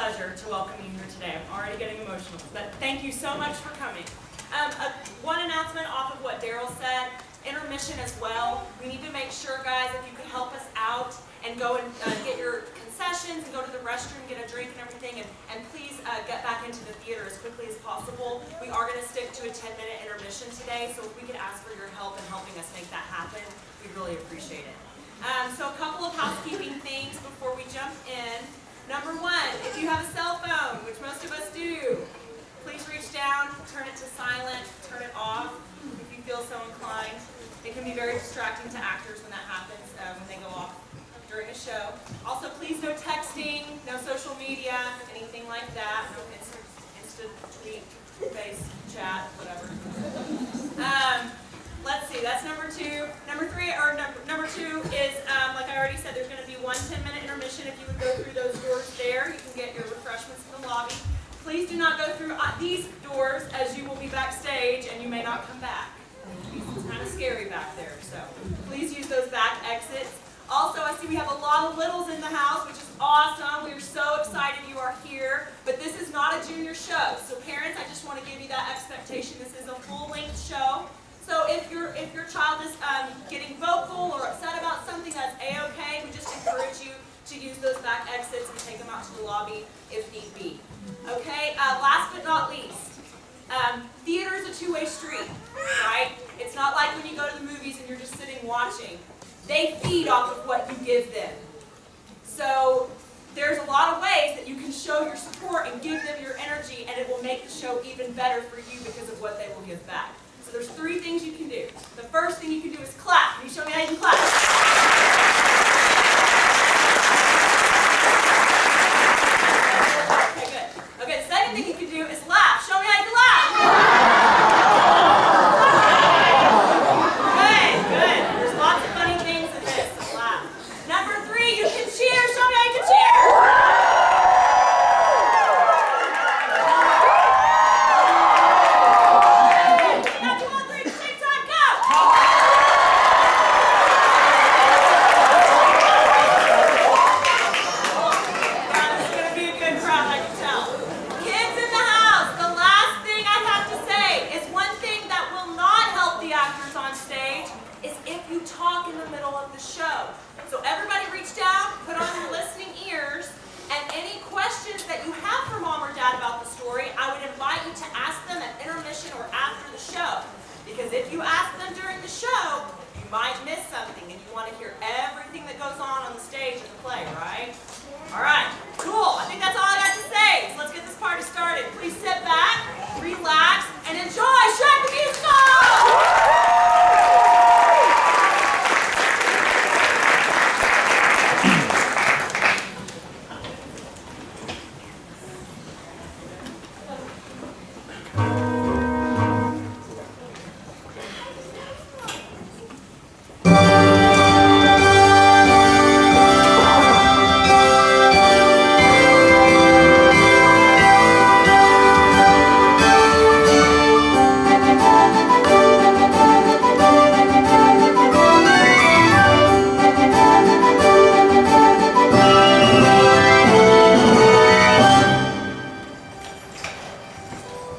pleasure to welcome you here today. I'm already getting emotional, but thank you so much for coming. One announcement off of what Daryl said, intermission as well. We need to make sure, guys, if you could help us out and go and get your concessions and go to the restroom, get a drink and everything, and please get back into the theater as quickly as possible. We are going to stick to a 10-minute intermission today, so if we could ask for your help in helping us make that happen, we'd really appreciate it. So a couple of housekeeping things before we jump in. Number one, if you have a cell phone, which most of us do, please reach down, turn it to silent, turn it off if you feel so inclined. It can be very distracting to actors when that happens, when they go off during a show. Also, please no texting, no social media, anything like that. No instant tweet, face, chat, whatever. Let's see, that's number two. Number two is, like I already said, there's going to be one 10-minute intermission. If you would go through those doors there, you can get your refreshments in the lobby. Please do not go through these doors, as you will be backstage and you may not come back. It's kind of scary back there, so please use those back exits. Also, I see we have a lot of littles in the house, which is awesome. We are so excited you are here. But this is not a junior show. So parents, I just want to give you that expectation. This is a full-length show. So if your child is getting vocal or upset about something, that's A-okay. We just encourage you to use those back exits and take them out to the lobby if need be. Okay, last but not least, theater is a two-way street, right? It's not like when you go to the movies and you're just sitting watching. They feed off of what you give them. So there's a lot of ways that you can show your support and give them your energy, and it will make the show even better for you because of what they will give back. So there's three things you can do. The first thing you can do is clap. Can you show me how you can clap? Okay, good. Okay, the second thing you can do is laugh. Show me how you can laugh. Good. There's lots of funny things in this, so laugh. Number three, you can cheer. Show me how you can cheer. Because if you ask them during the show, you might miss something, and you want to hear everything that goes on the stage in the play, right? All right, cool. I think that's all I got to say. So let's get this party started. Please sit back, relax, and enjoy Shrek the Musical!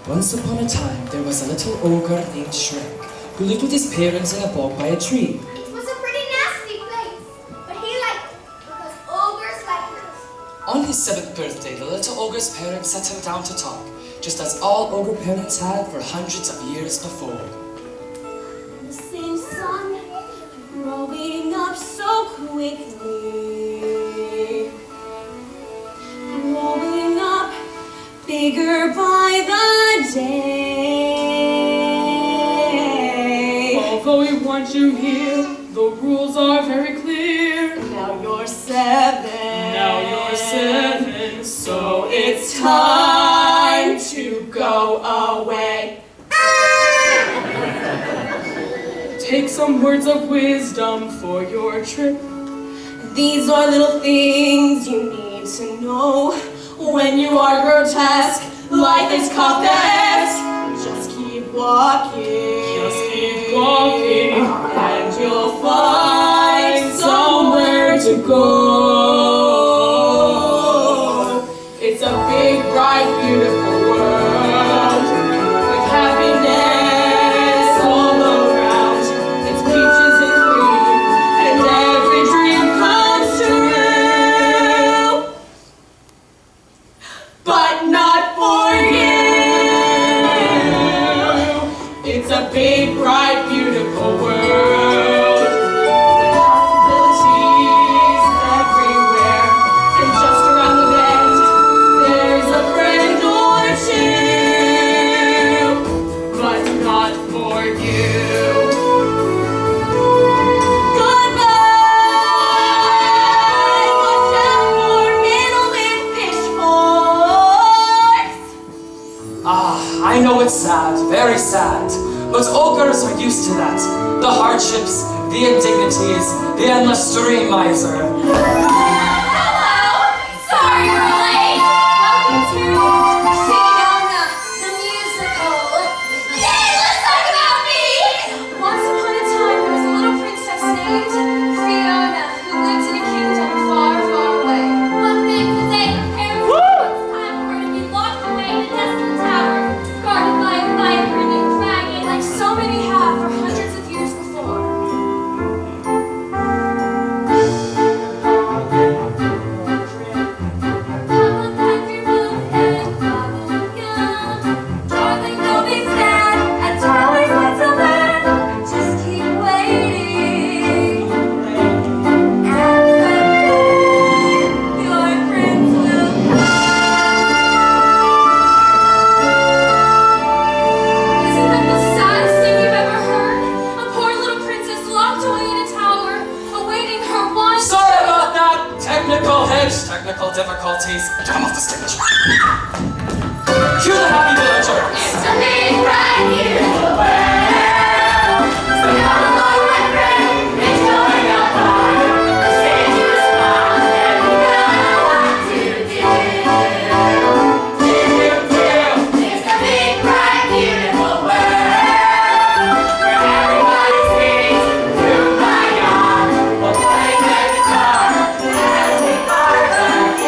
Once upon a time, there was a little ogre named Shrek, who lived with his parents in a bog by a tree. It was a pretty nasty place, but he liked it, because ogres like it. On his 7th birthday, the little ogre's parents sat him down to talk, just as all ogre parents had for hundreds of years before. The same sun, growing up so quickly, growing up bigger by the day. Although we want you here, the rules are very clear. Now you're 7. Now you're 7, So it's time to go away. take some words of wisdom for your trip. These are little things you need to know. When you are grotesque, life is Kafkaesque. Just keep walking. Just keep walking. And you'll find somewhere to go. It's a big, bright, beautiful world. Possibilities everywhere, and just around the bend, there's a friend or two, but not for you. Goodbye, watch out for middle-wing fish forks. I know it's sad, very sad, but ogres are used to that. The hardships, the indignities, the endless stream miser. Hello! Sorry we're late! Welcome to Fiona, the musical. Yay, let's talk about me! Once upon a time, there was a little princess named Fiona who lived in a kingdom far, far away. One thing today, prepare for it's time for her to be locked away in a desolate tower, guarded by a vibrant dragon like so many have for hundreds of years before. Darling, don't be sad. A tower's not so bad. Just keep waiting. And someday your prince will come. Isn't that the saddest thing you've ever heard? A poor little princess locked away in a tower, awaiting her one. Sorry about that! Technical hitch, technical difficulties. Get him off the stage. Cue the happy villager. It's a big, bright, beautiful world. So come along, my friend, enjoy your fun. The stage is fun, and we know what to do. It's a big, bright, beautiful world where everybody sings Kumbaya while playing their guitar and take part of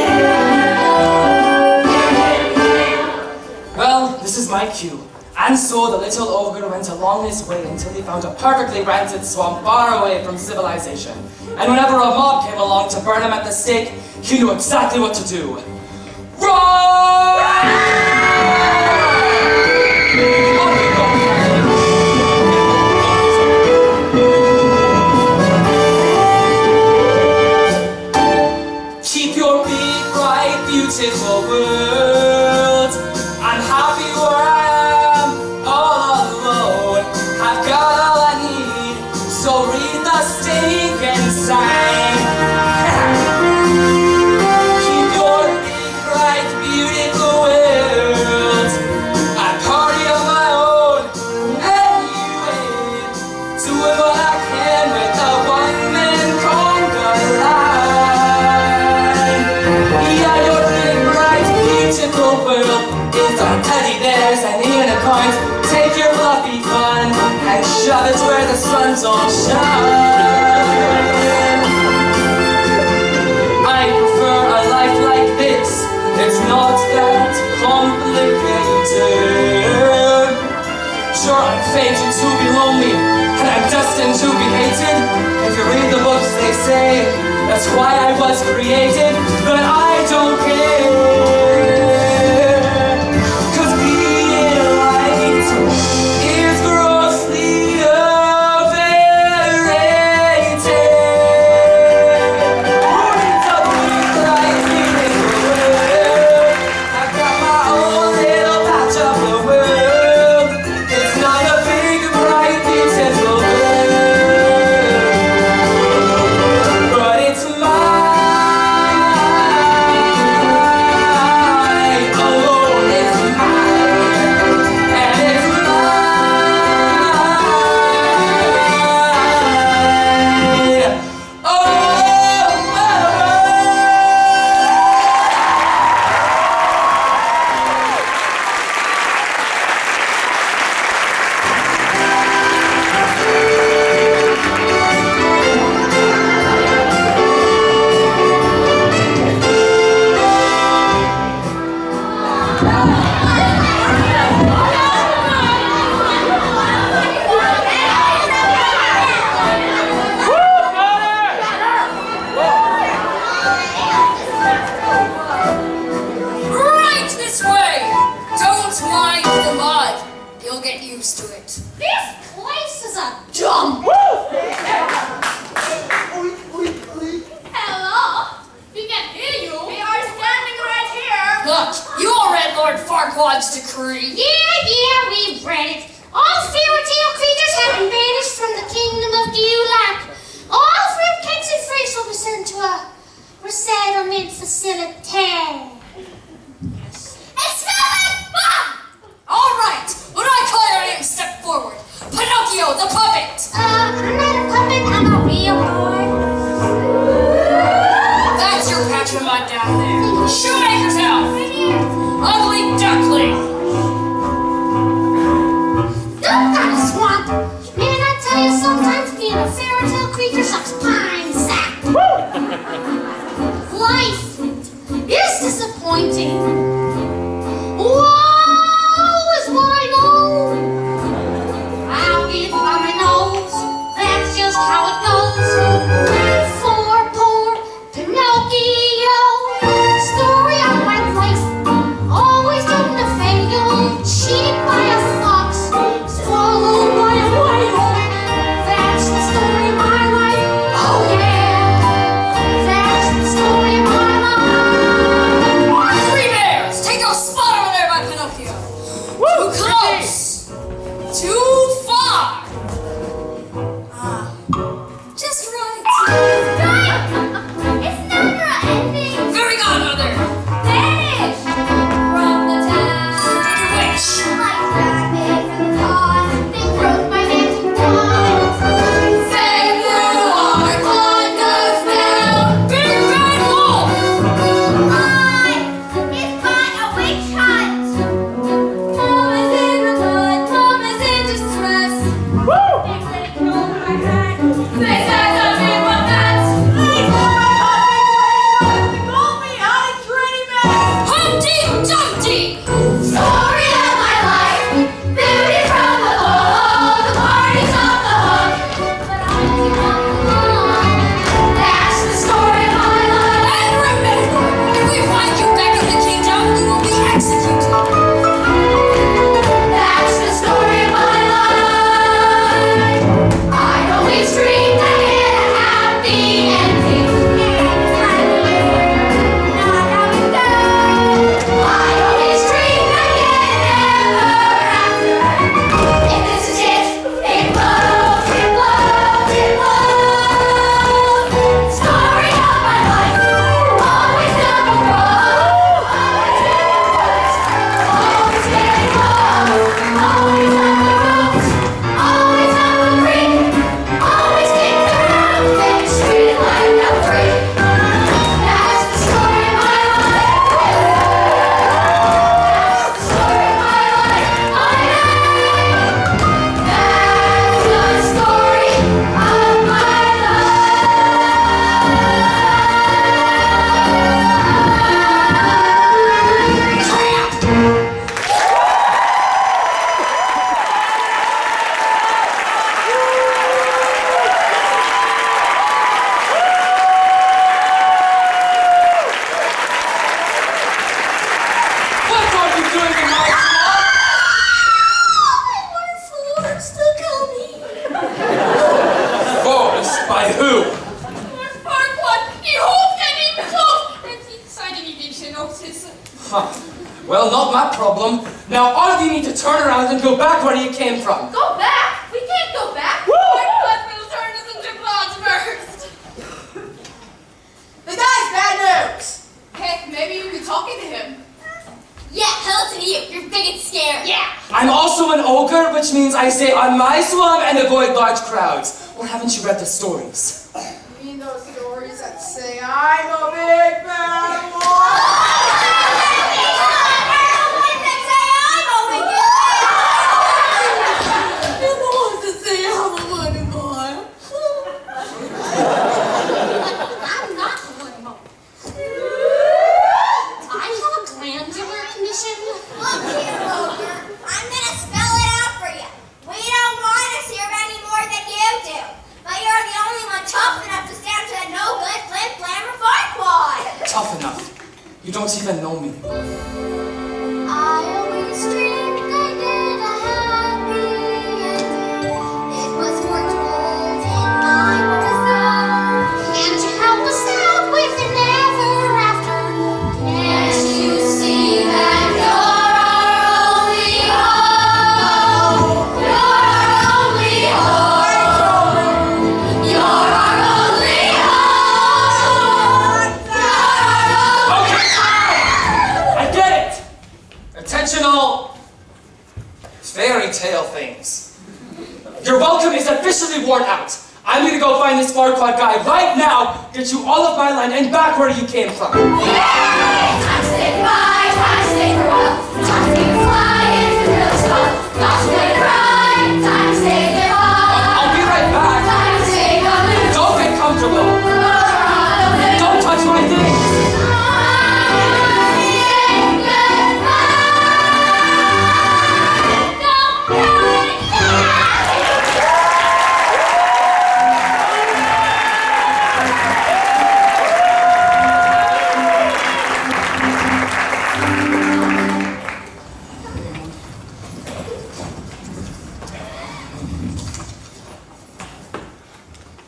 Well, this is my cue. And so the little ogre went along his way until he found a perfectly rented swamp far away from civilization. And whenever a mob came along to burn him at the stake, he knew exactly what to do. Run! Off you go. Keep your big, bright, beautiful world. I'm happy where I am, all alone. I've got all I need, so read the stinking sign. Keep your big, bright, beautiful world. A party of my own, anyway. Doing what I can with a one-man conga line. Yeah, your big, bright, beautiful world is on teddy bears and unicorns. Take your fluffy fun and shove it where the sun don't shine. I prefer a life like this. It's not that complicated. Sure, I'm fated to be lonely, and I'm destined to be hated. If you read the books, they say that's why I was created, but I don't care. 'Cause being light is grossly overrated. It's a big, bright, beautiful world. I've got my own little patch of the world. It's not a big, bright, beautiful world, but it's mine. used to it. This place is a dump. Hello? We can hear you. We are standing right here. Look, you all read Lord Farquaad's decree. Yeah, we've read it. All fairy tale creatures have been banished from the kingdom of Dulac. All fruitcakes and fruits will be sent to a resettlement facility. Yes. And spell it, Mom! All right. When I call your name, step forward. Pinocchio, the puppet. I'm not a puppet. I'm a real boy. That's your patch of mud down there. Shoemaker's elf. Right here. Ugly duckling. Don't got a swamp. Man, I tell you, sometimes being a fairy tale creature sucks pine sap. Life is disappointing. Woe is what I know. I'll get by my nose. That's just how it goes. For poor Pinocchio, story of my life, always doomed to fail. Cheated by a fox, swallowed by a whale. That's the story of my life. Oh yeah, that's the story of my life. Three bears, take your spot over there by Pinocchio. Too close, too far. Just right. It's never ending. Fairy godmother. Vanish from the town. Your wish. Like that from God. They broke my magic wand. Say you are God goes down. Big bad wolf. It's got a witch hunt. Mom is in the mud. Mom is in distress. Thanks that it killed my head. They said that we were nuts. Humpty Dumpty! Story of my life. Beauty from the bowl. The party's on the hook. But I'm not alone. That's the story of my life. And remember, if we find you back in the kingdom, you will be executed. That's the story of my life. I always dreamed I had a happy ending. Not how it goes. I always dreamed I'd get ever after. If this is it blows, it blows, it blows. Story of my life. Always down the road. Always getting worse. Always getting low. Always on the ropes. Always on the brink. Always kicked around. Getting treated like a freak. That's the story of my life. That's the story of my life. I know. That's the story of my life. What are you doing in my swamp? Forced by who? Lord Farquaad, he hoped and he hoped, and he decided eviction notice. Huh. Well, not my problem. Now all of you need to turn around and go back where you came from. Go back? We can't go back. Farquaad will turn us into clouds first. The guy's bad news. Hey, maybe we could talk to him. Yeah, hello to you. You're big and scared. Yeah. I'm also an ogre, which means I stay on my swamp and avoid large crowds. Or haven't you read the stories? You mean those stories that say I'm a big bad wolf? You're the ones that say I'm a wooden boy. I'm not the one more. I have a glandular condition. Look here, Ogre. I'm gonna spell it out for you. We don't want us here any more than you do. But you're the only one tough enough to stand to no good Flim Flammer Farquaad. Tough enough. You don't even know me. I always dreamed I did a happy tale things. Your welcome is officially worn out. I'm gonna go find this Farquaad guy right now, get you all of my land and back where you came from. Yay! Time to say goodbye, time to say farewell, time to say fly into the real stuff. Not to say cry, time to say farewell. I'll be right back. Time to say goodbye. Don't get comfortable. Don't touch my things.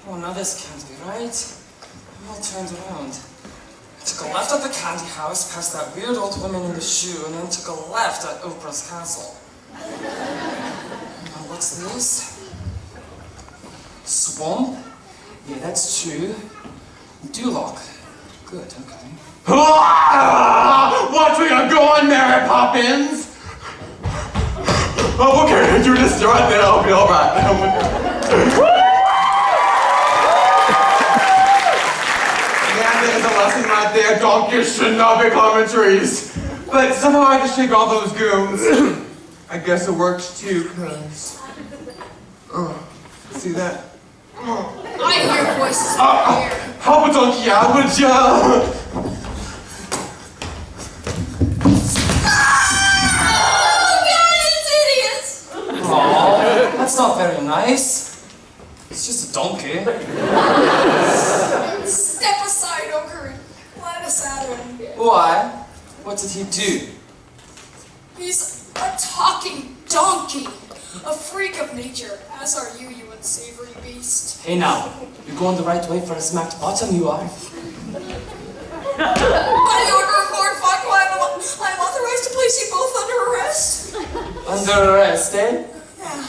Oh, now this can't be right. I'm all turned around. I took a left at the candy house, past that weird old woman in the shoe, and then took a left at Oprah's castle. Now, what's this? Swamp? Yeah, that's true. Duloc. Good, okay. Watch where you're going, Mary Poppins! Oh, okay, you just right there, I'll be alright. Yeah, there's a lesson right there, donkeys should not be climbing trees. But somehow I can shake all those goons. I guess it works too, cause... Oh, see that? I hear voices over here. Help a donkey out, would ya? Aw, that's not very nice. It's just a donkey. Step aside, Ogre, and let us at him. Why? What did he do? He's a talking donkey, a freak of nature, as are you, you unsavory beast. Hey now, you're going the right way for a smacked bottom, you are. By the order of Lord Farquaad, I'm authorized to place you both under arrest. Under arrest, eh? Yeah.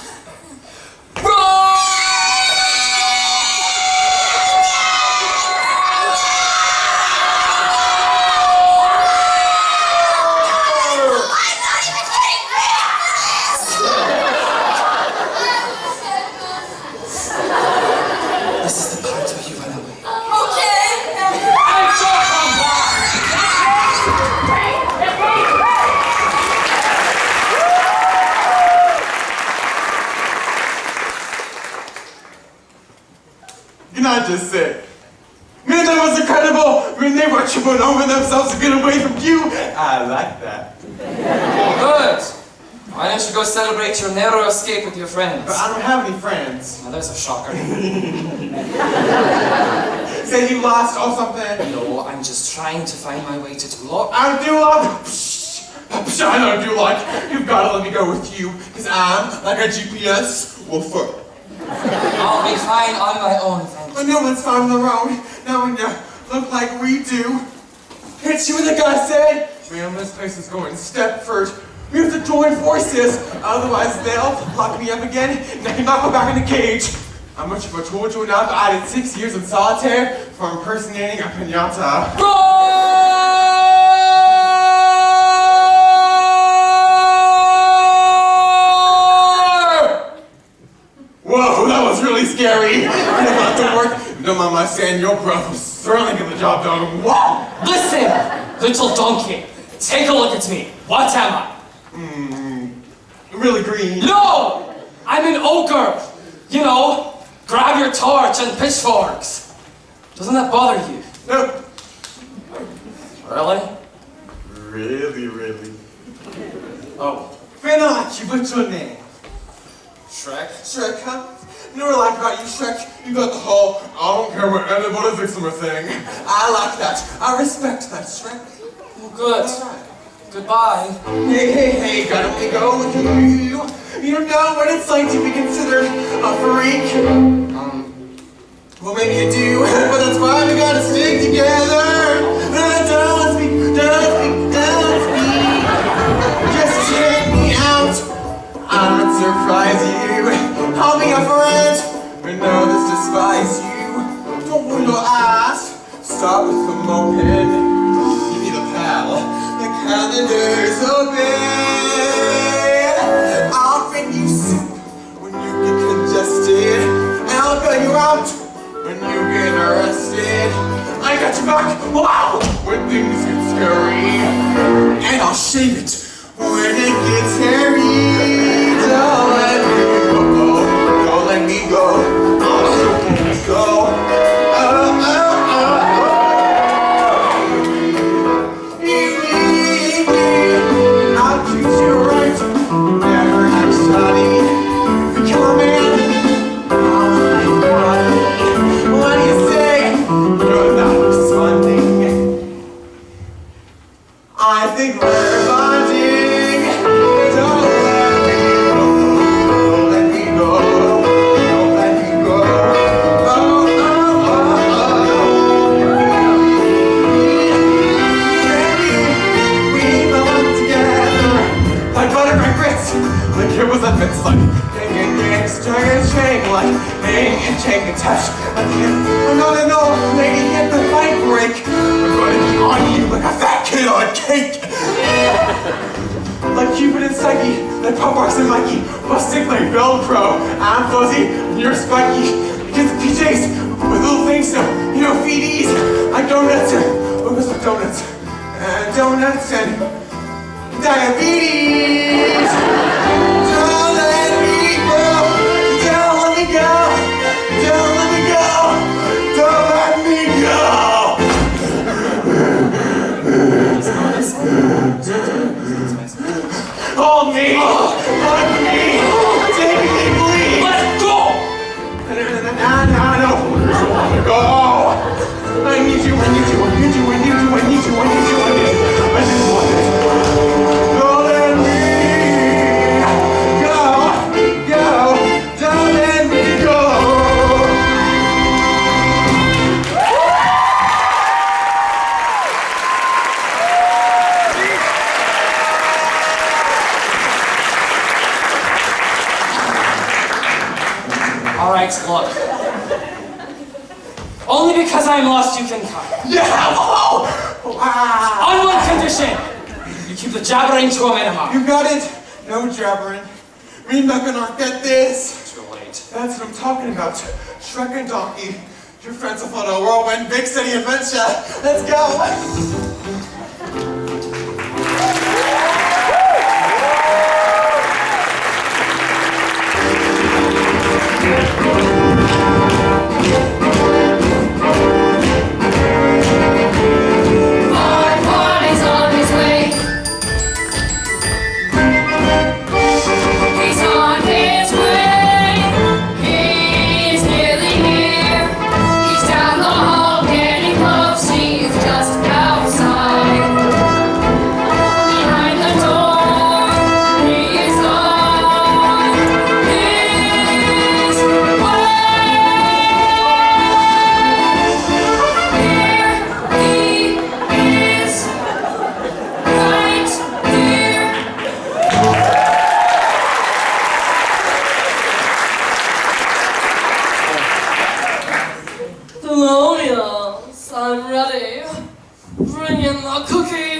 This is the part where you run away. Okay. And don't come back! Can I just say, man, that was incredible when they were tripping over themselves to get away from you. I like that. Good. Why don't you go celebrate your narrow escape with your friends? But I don't have any friends. Now there's a shocker. Say you lost or something. No, I'm just trying to find my way to Duloc. I do love. I don't do like. You've got to let me go with you, cause I'm like a GPS woofer. I'll be fine on my own, thank you. But no one's fine on their own. Now when you look like we do. Hit you what the guy said. Man, this place is going Stepford. We have to join forces, otherwise they'll lock me up again and I cannot go back in the cage. I'm much of a tool to enough. I did 6 years in solitaire for impersonating a piñata. Whoa, that was really scary. I didn't have to work. Don't mind my saying, your breath was certainly get the job done. Whoa! Listen, little donkey. Take a look at me. What am I? Really green. No! I'm an ogre. You know, grab your torch and pitchforks. Doesn't that bother you? Nope. Really? Really. Oh. Fenach, what's your name? Shrek? Shrek, huh? You know what I like about you, Shrek? You got the whole, I don't care what anybody thinks of a thing. I like that. I respect that, Shrek. Oh, good. Alright. Goodbye. Hey, gotta only go with you. You don't know what it's like to be considered a freak. Well, maybe you do, but that's why we gotta stick together. Don't speak. Just check me out. I would surprise you. I'll be a friend. And others despise you. Don't roll your eyes. Start with the moped. You need a pal. The calendar's open. I'll bring you got your back. Wow! When things get scary, and I'll shave it when it gets hairy. Don't let me go. Don't let me go. Don't let me go. I'll treat you right. Never have study. Become a man. What do you say? You're not responding. I think we're bonding. Don't let me go. Don't let me go. Don't let me go. Oh, oh, oh, oh. We belong together like butter and grits. Like it was a fence, like chain, like hang and touch. I'm not an old lady at the fight break. I'm gonna be on you like a fat kid on cake. Like Cupid and Psyche, like Pop Rocks and Mikey, busting like Velcro. I'm fuzzy and you're spiky. Get the PJs with little things, so you know, feedies like donuts, because of donuts and donuts and diabetes. Don't let me go. Don't let me go. Don't let me go. Don't let me go. Hold me. Hug me. Take me, please. Let go! I don't want to go. I need you. I need you. I need you. I need you. I need you. I need you. I need you. I just want it. Don't let me go. Go. Don't let me go. All right, look. Only because I'm lost you can come. Yeah. Oh. Wow. On one condition. You keep the jabbering to a minimum. You got it. No jabbering. We're not gonna get this. Too late. That's what I'm talking about. Shrek and Donkey. Your friends will follow a whirlwind big city adventure. Let's go. Our party's on his way. He's on his way. He's nearly here. He's down the hall getting close. He's just outside. Behind the door, he is on his way. Here he is, right here. Thelonious, I'm ready. Bring in the cookie.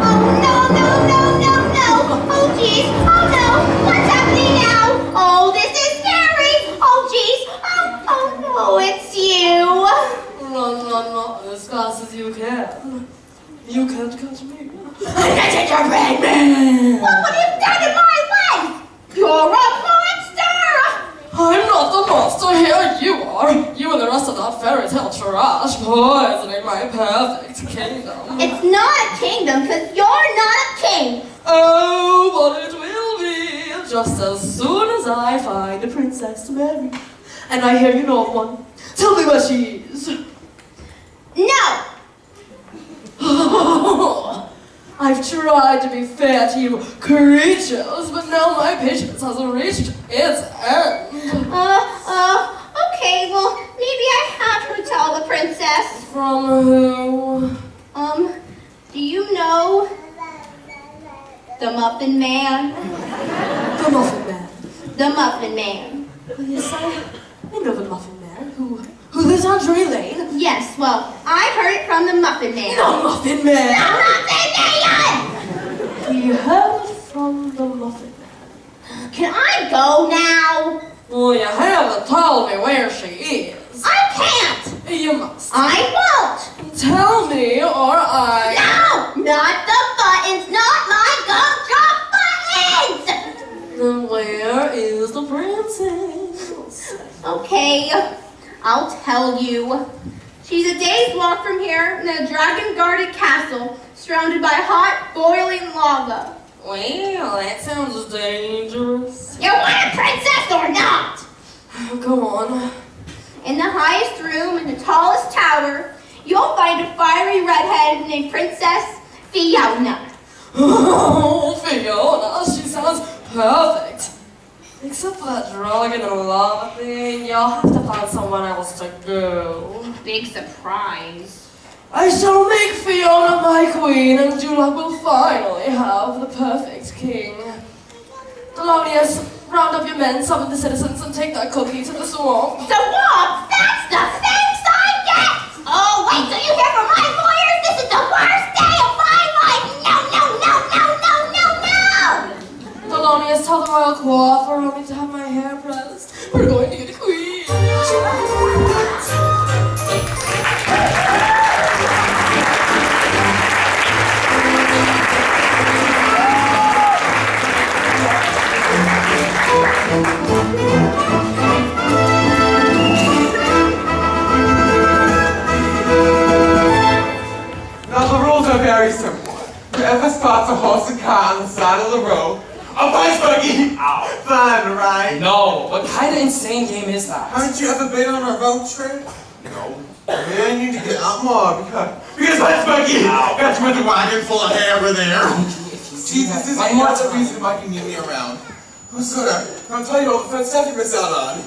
Oh no, no, no, no, no. Oh geez. Oh no. What's happening now? Oh, this is scary. Oh geez. Oh no, it's you. Run, run, run as fast as you can. You can't catch me. What have you done in my life? You're a monster. I'm not the monster here, you are. You and the rest of that fairy tale trash poisoning my perfect kingdom. It's not a kingdom because you're not a king. Oh, but it will be just as soon as I find a princess to marry. And I hear you know of one. Tell me where she is. No. I've tried to be fair to you creatures, but now my patience has reached its end. Okay, well, maybe I have to tell the princess. From who? Do you know the Muffin Man? The Muffin Man. The Muffin Man. Oh, yes, I know the Muffin Man. Who lives on Drury Lane? Yes, well, I heard it from the Muffin Man. The Muffin Man! The Muffin Man! He heard it from the Muffin Man. Can I go now? Well, you haven't told me where she is. I can't. You must. I won't. Tell me or I... No, not the buttons, not my gumdrop buttons. Then where is the princess? Okay, I'll tell you. She's a day's walk from here in a dragon-guarded castle surrounded by hot, boiling lava. Well, that sounds dangerous. You want a princess or not? Go on. In the highest room in the tallest tower, you'll find a fiery redhead named Princess Fiona. Oh, Fiona, she sounds perfect. Except for that dragon and lava thing, you'll have to find someone else to go. Big surprise. I shall make Fiona my queen, and Dulac will finally have the perfect king. Thelonious, round up your men, summon the citizens, and take that cookie to the swamp. The walk, that's the thanks I get! Oh, wait till you hear from my lawyers! This is the worst day of my life! No, no, no, no, no, no, no! Thelonious, tell the royal coiffeur I need to have my hair pressed. We're going to get a queen. Now the rules are very simple. Whoever spots a horse and cart on the side of the road, a punch buggy! Ow. Fun, right? No, what kind of insane game is that? Haven't you ever been on a road trip? No. Man, you need to get out more because punch buggy! Got you with a wagon full of hair over there. See, this is another reason why you need me around. I'm gonna tell you all the fun stuff you miss out on.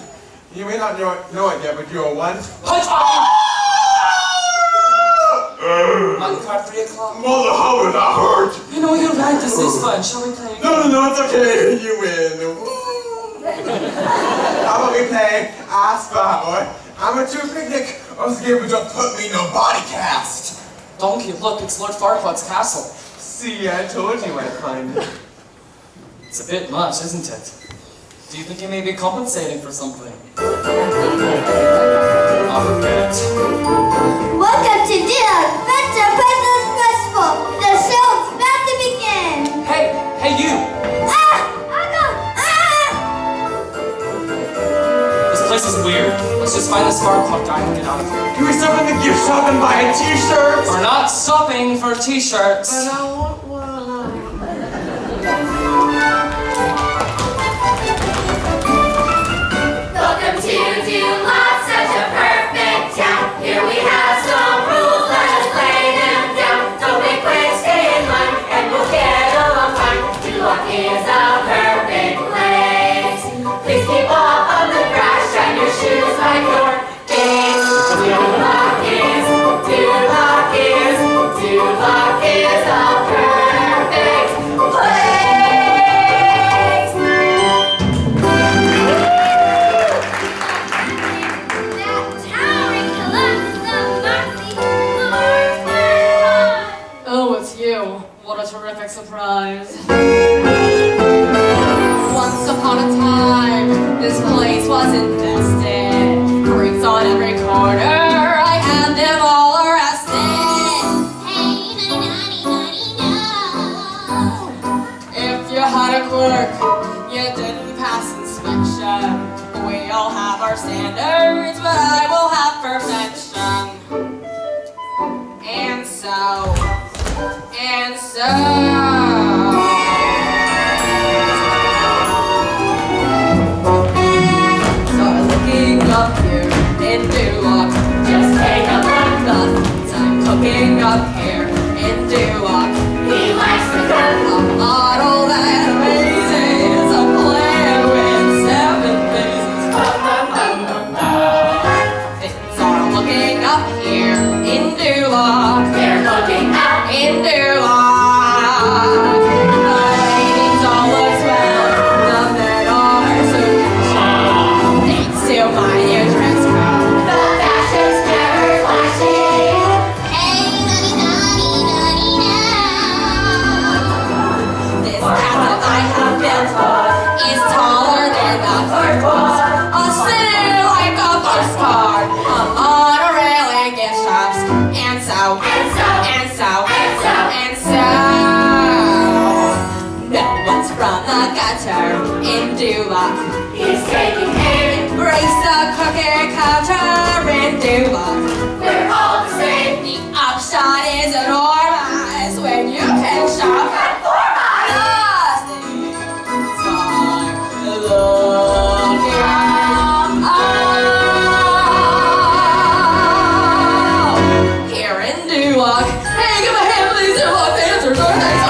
You may not know it yet, but you're one. Punch! Mutton cart 3 o'clock. Mother, how would that hurt? You know, you're right, this is fun. Shall we play? No, it's okay. You win. How about we play I Spot or Amateur Picnic? I was scared, but don't put me in no body cast. Donkey, look, it's Lord Farquaad's castle. See, I told you I'd find it. It's a bit much, isn't it? Do you think he may be compensating for something? I'll forget it. Welcome to the Adventure Princess Festival. The show's about to begin. Hey, you! This place is weird. Let's just find this Farquaad guy and get out of here. Can we stop in the gift shop and buy a t-shirt? We're not stopping for t-shirts. But I want one. Welcome to Dulac, such a perfect town. Here we have some rules, let us lay them down. Don't make quick, stay in line, and we'll get along fine. Dulac is a perfect place. Please keep off of the grass, shine your shoes like your face. Dulac is a perfect place. That towering colossus of mercy, Lord Farquaad. Oh, it's you. What a terrific surprise. Once upon a time, this place was infested. Freaks on every corner, I had them all arrested. Hey, no. If you had a quirk, you didn't pass inspection. We all have our standards, but I will have perfection. And so. Start looking up here in Dulac. Just take a look, the things I'm cooking up here in Dulac. He likes to cook. A model that amazes, a plan with 7 phases. Things are looking up here in Dulac. They're looking up. In Dulac. The ladies all look swell, the men are so cute. Thanks to my new dress code. The fashion's never clashing. Hey, This castle I have built is tall fire in Duloc. He's taking aim. Embrace the cookie cutter in Duloc. We're all the same. The upshot is enormous when you can shop at 4 miles. Things are looking up here in Duloc. Hey, give a hand, please. Duloc dancers are nice.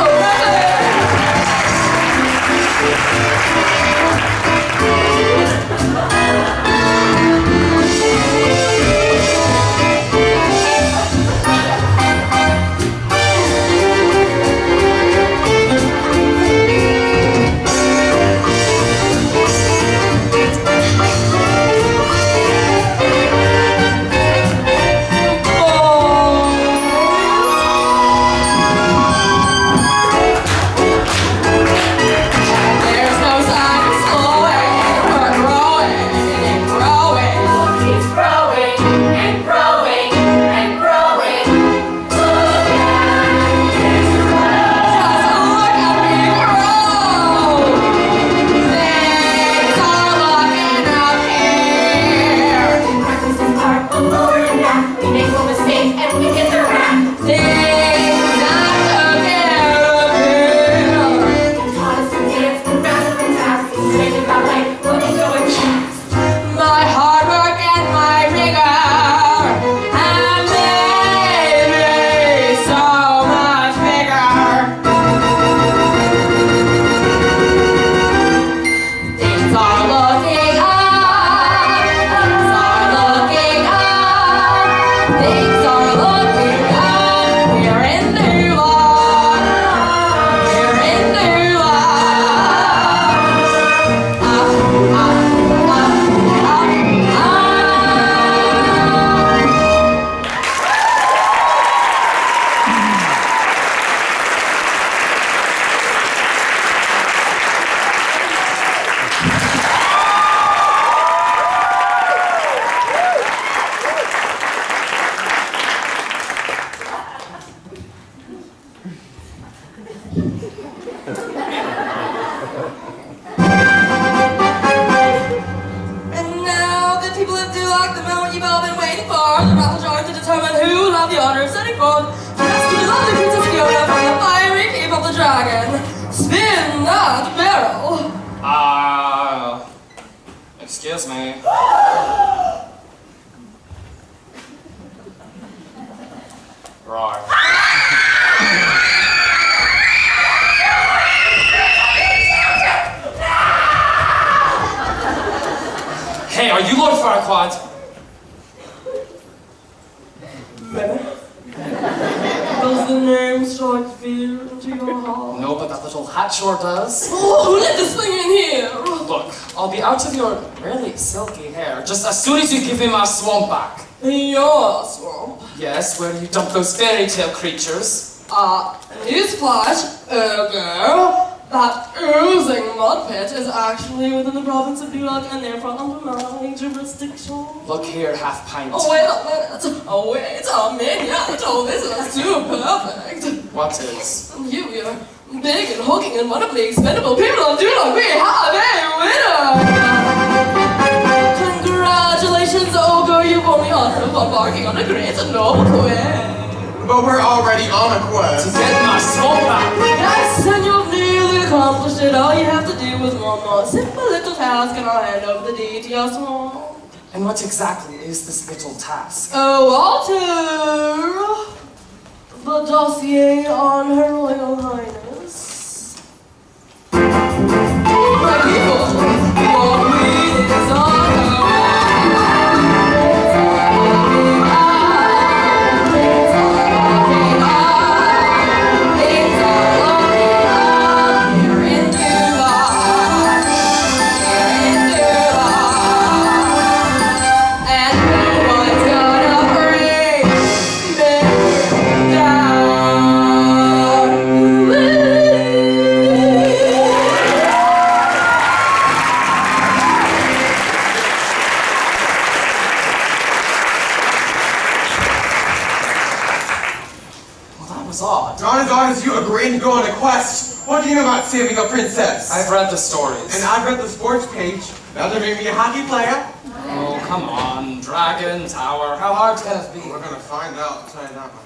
There's no sign of slowing or growing and growing. It's growing and growing and growing. Look at me grow. Things are looking up here. Practice is part of lowering down. We make one mistake and we get the rap. Things not looking up here. Taught us to dance and fast and fast. Making ballet, running, going fast. My hard work and my rigor have made me so much bigger. Things are looking up. Things are looking up. Things are looking up. We're in New York. We're in New York. Up, up, up, up, up. And now the people of Duloc, the moment you've all been waiting for, the raffle drawing to determine who will have the honor of setting forth to rescue the lovely Princess Fiona from the fiery cape of the dragon. Spin that barrel. Excuse me. Roar. Hey, are you Lord Farquaad? Does the name strike fear into your heart? No, but that little hat sure does. Oh, who let this thing in here? Look, I'll be out of your really silky hair just as soon as you give me my swamp back. Your swamp. Yes, where you dump those fairy tale creatures. Newsflash, girl. That oozing mud pit is actually within the province of Duloc and therefore under my jurisdiction. Look here, half pint. Oh, wait a minute. Oh, wait a minute. Oh, this is too perfect. What is? You're big and hulking and wonderfully expendable people of Duloc. We have a winner. Congratulations, ogre. You've only honored of embarking on a great and noble quest. But we're already on a To quest. get my swamp back. Yes, and you've nearly accomplished it. All you have to do is one more simple little task, and I'll hand over the deed to your swamp. And what exactly is this little task? Oh, Walter! The dossier on Her Royal Highness. My people, your queen is on her way. Things are looking up. Things are looking up. Here in Duloc. Here in Duloc. And no one's gonna bring me down. Well, that was odd. Not as odd as you agreeing to go on a quest What do you know about saving a princess? I've read the stories. And I've read the sports page. Now they made me a hockey player. Oh, come on. Dragon, tower, how hard can it be? We're gonna find out, I'll tell you that much.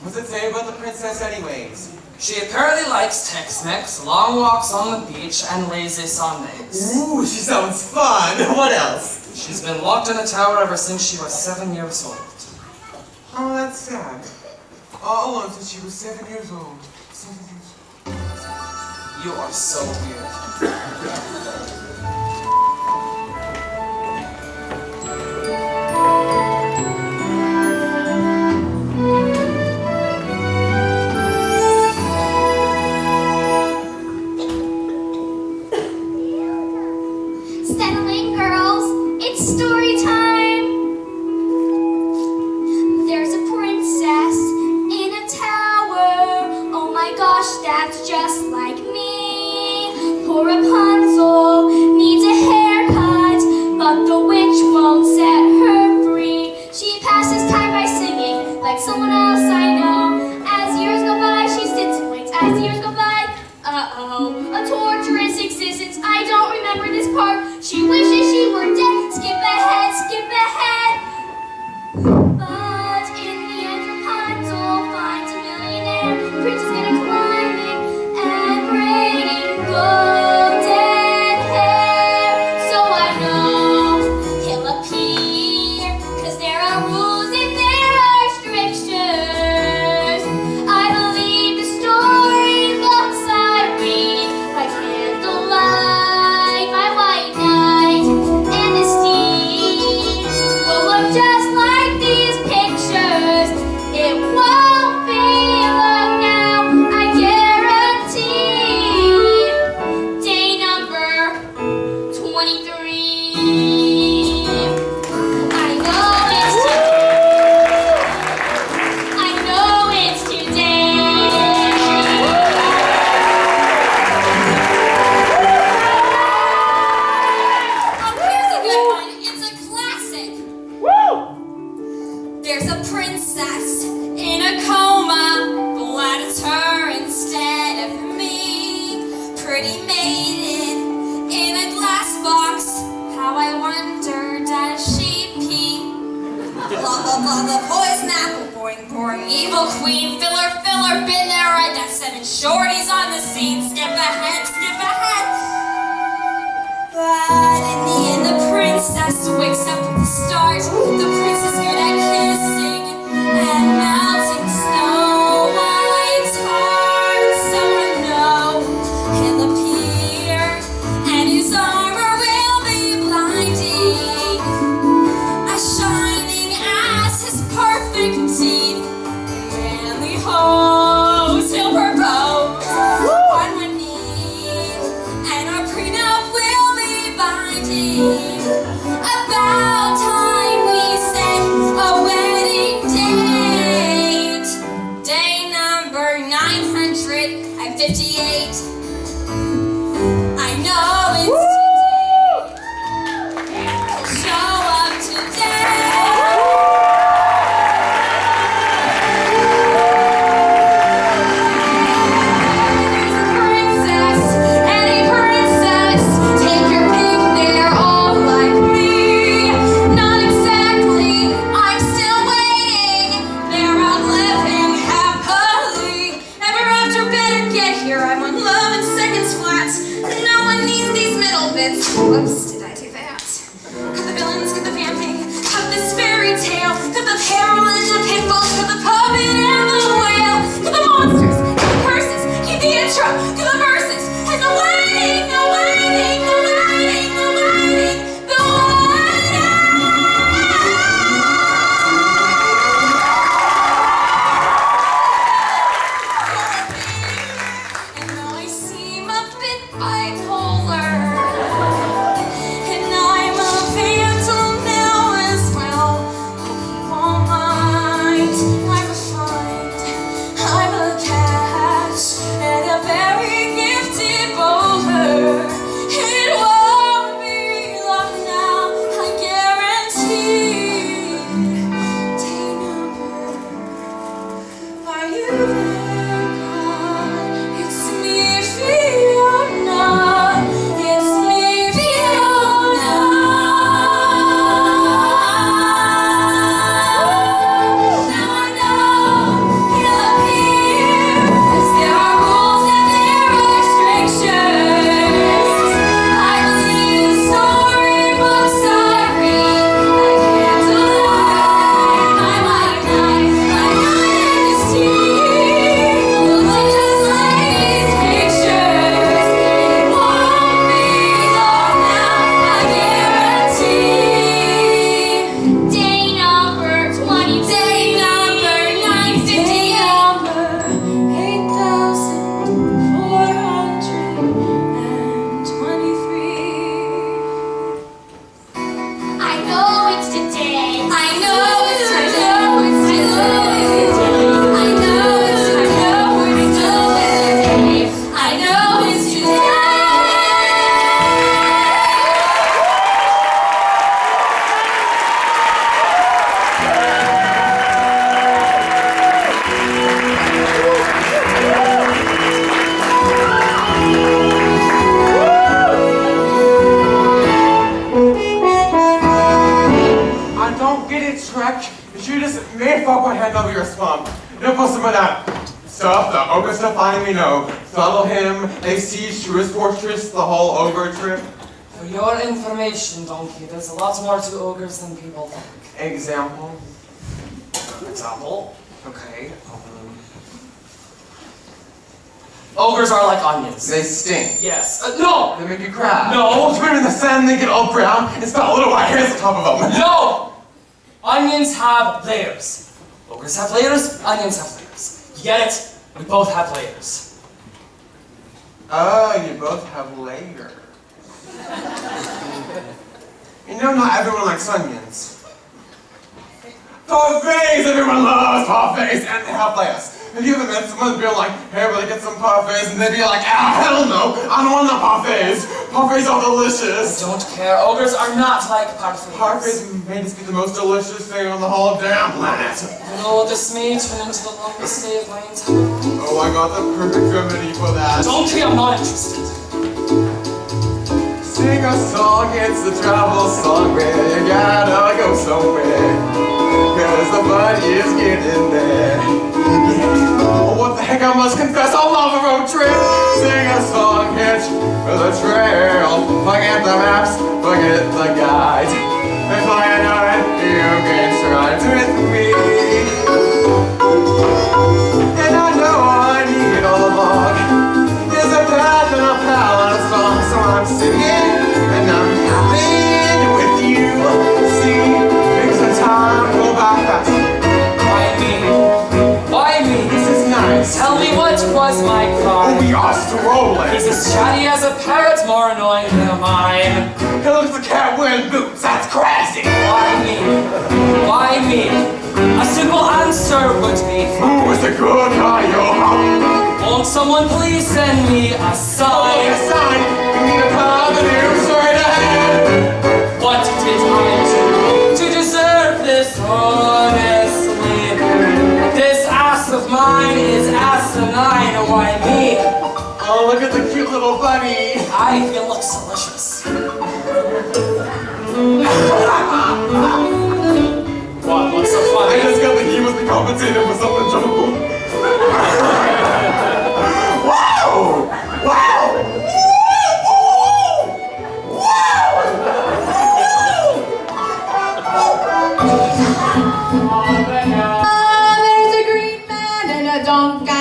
What's it say about the princess anyways? She apparently likes Tex-Mex, long walks on the beach, and lazy Sundays. Ooh, she sounds fun. What else? She's been locked in a tower ever since she was 7 years old. Oh, that's sad. All alone since she was 7 years old. 7 years old. You are so weird. Settling, girls. It's story time. There's a princess in a tower. Oh my gosh, that's just like me. Poor Rapunzel needs a haircut, but the witch won't set her free. She passes time by singing like someone else I know. As years go by, she sits and waits. As years go by, a torturous existence. I don't remember this part. She wishes she were dead. Skip ahead, skip ahead. But in the end, Rapunzel finds a millionaire. Princess gonna climbing and braiding golden hair. So I know he'll appear, 'cause there are rules and there are strictures. I believe the story books I read by candlelight, by white night, and the steeds will look just like these pictures. It won't be long now, I guarantee. Day number 23. I know it's today. Oh, here's a good one. It's a classic. There's a princess in a coma. Glad it's her instead of me. Pretty maiden in a glass box. How I wonder, does she pee? Blah, blah, blah, the poison apple. Boring, boring, evil queen. Filler, filler, been there. I got 7 shorties on the scene. Skip ahead, skip ahead. But in the end, the princess wakes up at the start. The prince is good at kissing and melting Snow White's heart. So I know he'll appear, and his armor will be blinding, as shining as his perfect teeth. Manly hose, he'll propose on one knee, and our prenup will be binding. About time we said away. may fuck my hand over your slump. No for some of that stuff the ogre stuff finally know. Follow him, they siege to his fortress, the whole ogre trip. For your information, Donkey, there's a lot more to ogres than people think. Example? Example? Okay. Ogres are like onions. They stink. Yes. No! They make you cry. No! You put them in the sun, they get all brown, and spell little white hairs on top of them. No! Onions have layers. Ogres have layers, onions have layers. You get it? We both have layers. Oh, you both have layers. You know, not everyone likes onions. Parfaits! Everyone loves parfaits, and they have layers. Have you ever met someone and be like, hey, will I get some parfaits? And they'd be like, ah, hell no, I don't want no parfaits. Parfaits are delicious. Don't care. Ogres are not like parfaits. Parfaits may just be the most delicious thing on the whole damn planet. You know, this may turn into the longest day of my entire life. Oh, I got the perfect remedy for that. Donkey, I'm not interested. Sing a song, it's a travel song where you gotta go somewhere. Cause the fun is getting there. Yeah. Oh, what the heck, I must confess, I love a road trip. Sing a song, hitch for the trail. Forget the maps, forget the guides. If I know it, you can ride with me. And I know I need a log. There's a path and a pal and a song, so I'm singing. And I'm happy with you. See, makes the time go by fast. Why me? Why me? This is nice. Tell me what was my crime. We are strolling. He's as chatty as a parrot, more annoying than a mime. He looks like a cat wearing boots, that's crazy. Why me? Why me? A simple answer would be, Who is a good guy, yo? won't someone please send me a Oh, a sign? sign. You need a avenue straight ahead. What did I do to deserve this honestly? This ass of mine is asinine. Why me? Oh, look at the cute little bunny. He looks delicious. What? What's so I funny? just got that he must be compensated for something trouble. Wow! Wow! There's a green man and a donkey.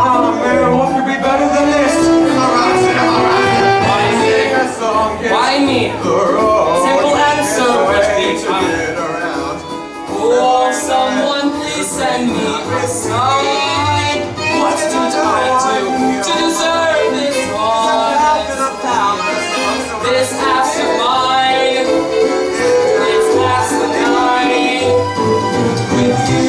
Oh man, what could be better than this? Alright, sing a song. Why me? Simple answer would be, won't someone please send me a sign? What did I do to deserve this honestly? This ass of mine, this ass of mine, with you.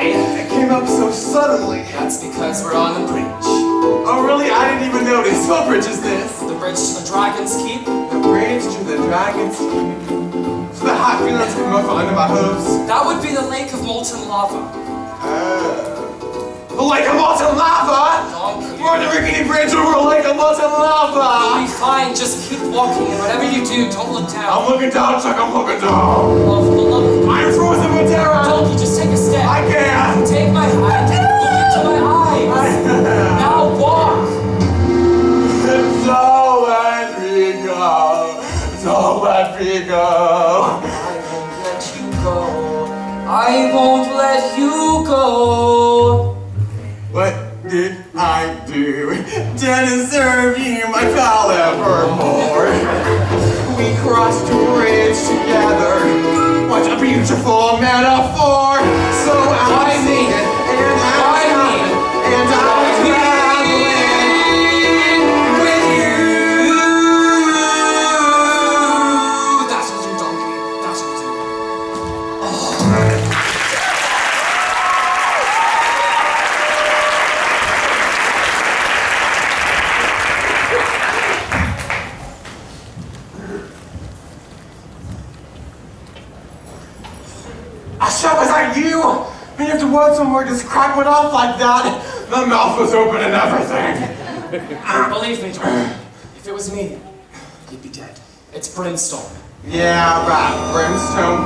It came up so suddenly. That's because we're on the bridge. Oh really? I didn't even notice. What bridge is this? The bridge to the Dragon's Keep. The bridge to the Dragon's Keep. So the hot feelings come up under my hooves. That would be the lake of molten lava. The lake of molten lava! Donkey. We're on the rickety bridge over a lake of molten You'll lava! be fine, just keep walking, and whatever you do, don't look down. I'm looking down, Chuck, I'm looking down! Look. I'm frozen with terror! Donkey, just take a step. I can't! Take my hand, look into my eyes. Now walk. Don't let me go! Don't let me go! I won't let you go. What did I do to deserve you, my pal, evermore? We crossed a bridge together. What a beautiful metaphor. So I'm singing, and I'm traveling with you. That will do, Donkey. That will do. Shut, was that you? When you have to word somewhere, just crack one off like that. The mouth was open and everything. Believe me, Jordan, if it was me, you'd be dead. It's brimstone. Yeah, right, brimstone.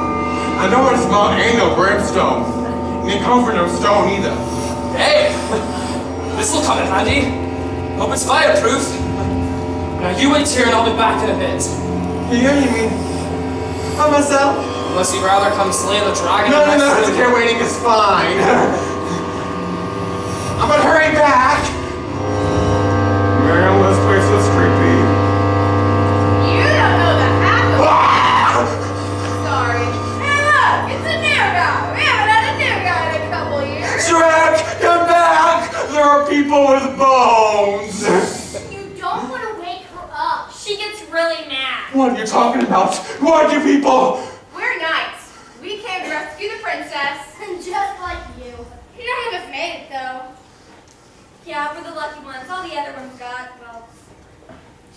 I know what it's about, ain't no brimstone. And it come from no stone either. Hey, this'll come in handy. Hope it's fireproof. Now you wait here and I'll be back in a bit. Here, you mean? By myself? Unless you'd rather come slay the dragon. No, it's okay, waiting is fine. I'm gonna hurry back. Man, this place is creepy. You don't know the half of it. Ah! Sorry. Hey, look, it's a new guy. We haven't had a new guy in a couple years. Shrek, come back! There are people with bones! You don't want to wake her up. She gets really mad. What are you talking about? Who are you people? We're knights. We came to rescue the princess. Just like you. None of us made it, though. Yeah, we're the lucky ones. All the other ones got, well...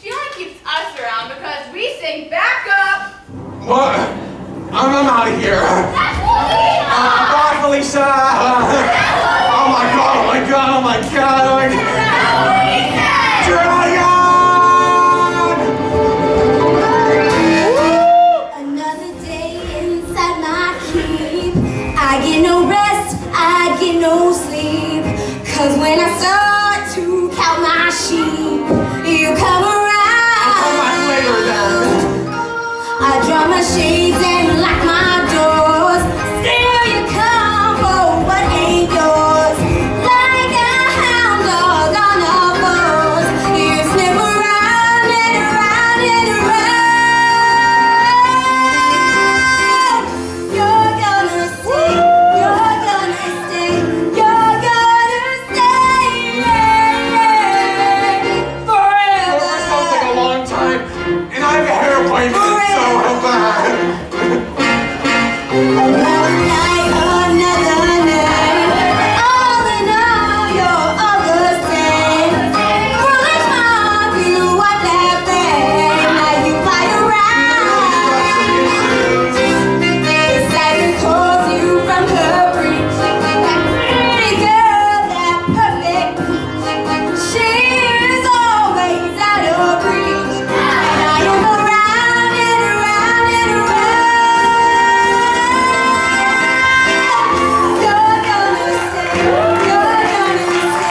She only keeps us around because we sing back up. What? I'm out of here. That's what we are! Bye, Felicia! Oh my god, oh my god, oh my god, oh my god! Dragon! Another day inside my keep. I get no rest, I get no sleep. Cause when I start to count my sheep, you come around. I'll come back later then. I draw my shades and lock my doors. Still you come for what ain't yours. Like a hound dog on a buzz, you slip around and around and around. You're gonna stay, you're gonna stay, you're gonna stay forever. This sounds like a long time, and I have a hair appointment, so bad. Another night, all in all, you're all the same. Foolish mom, you want that thing, now you fly around. The siren calls you from her breach. That pretty girl, that perfect peach, she is always out of reach. And I am around and around and around. You're gonna stay, you're gonna stay,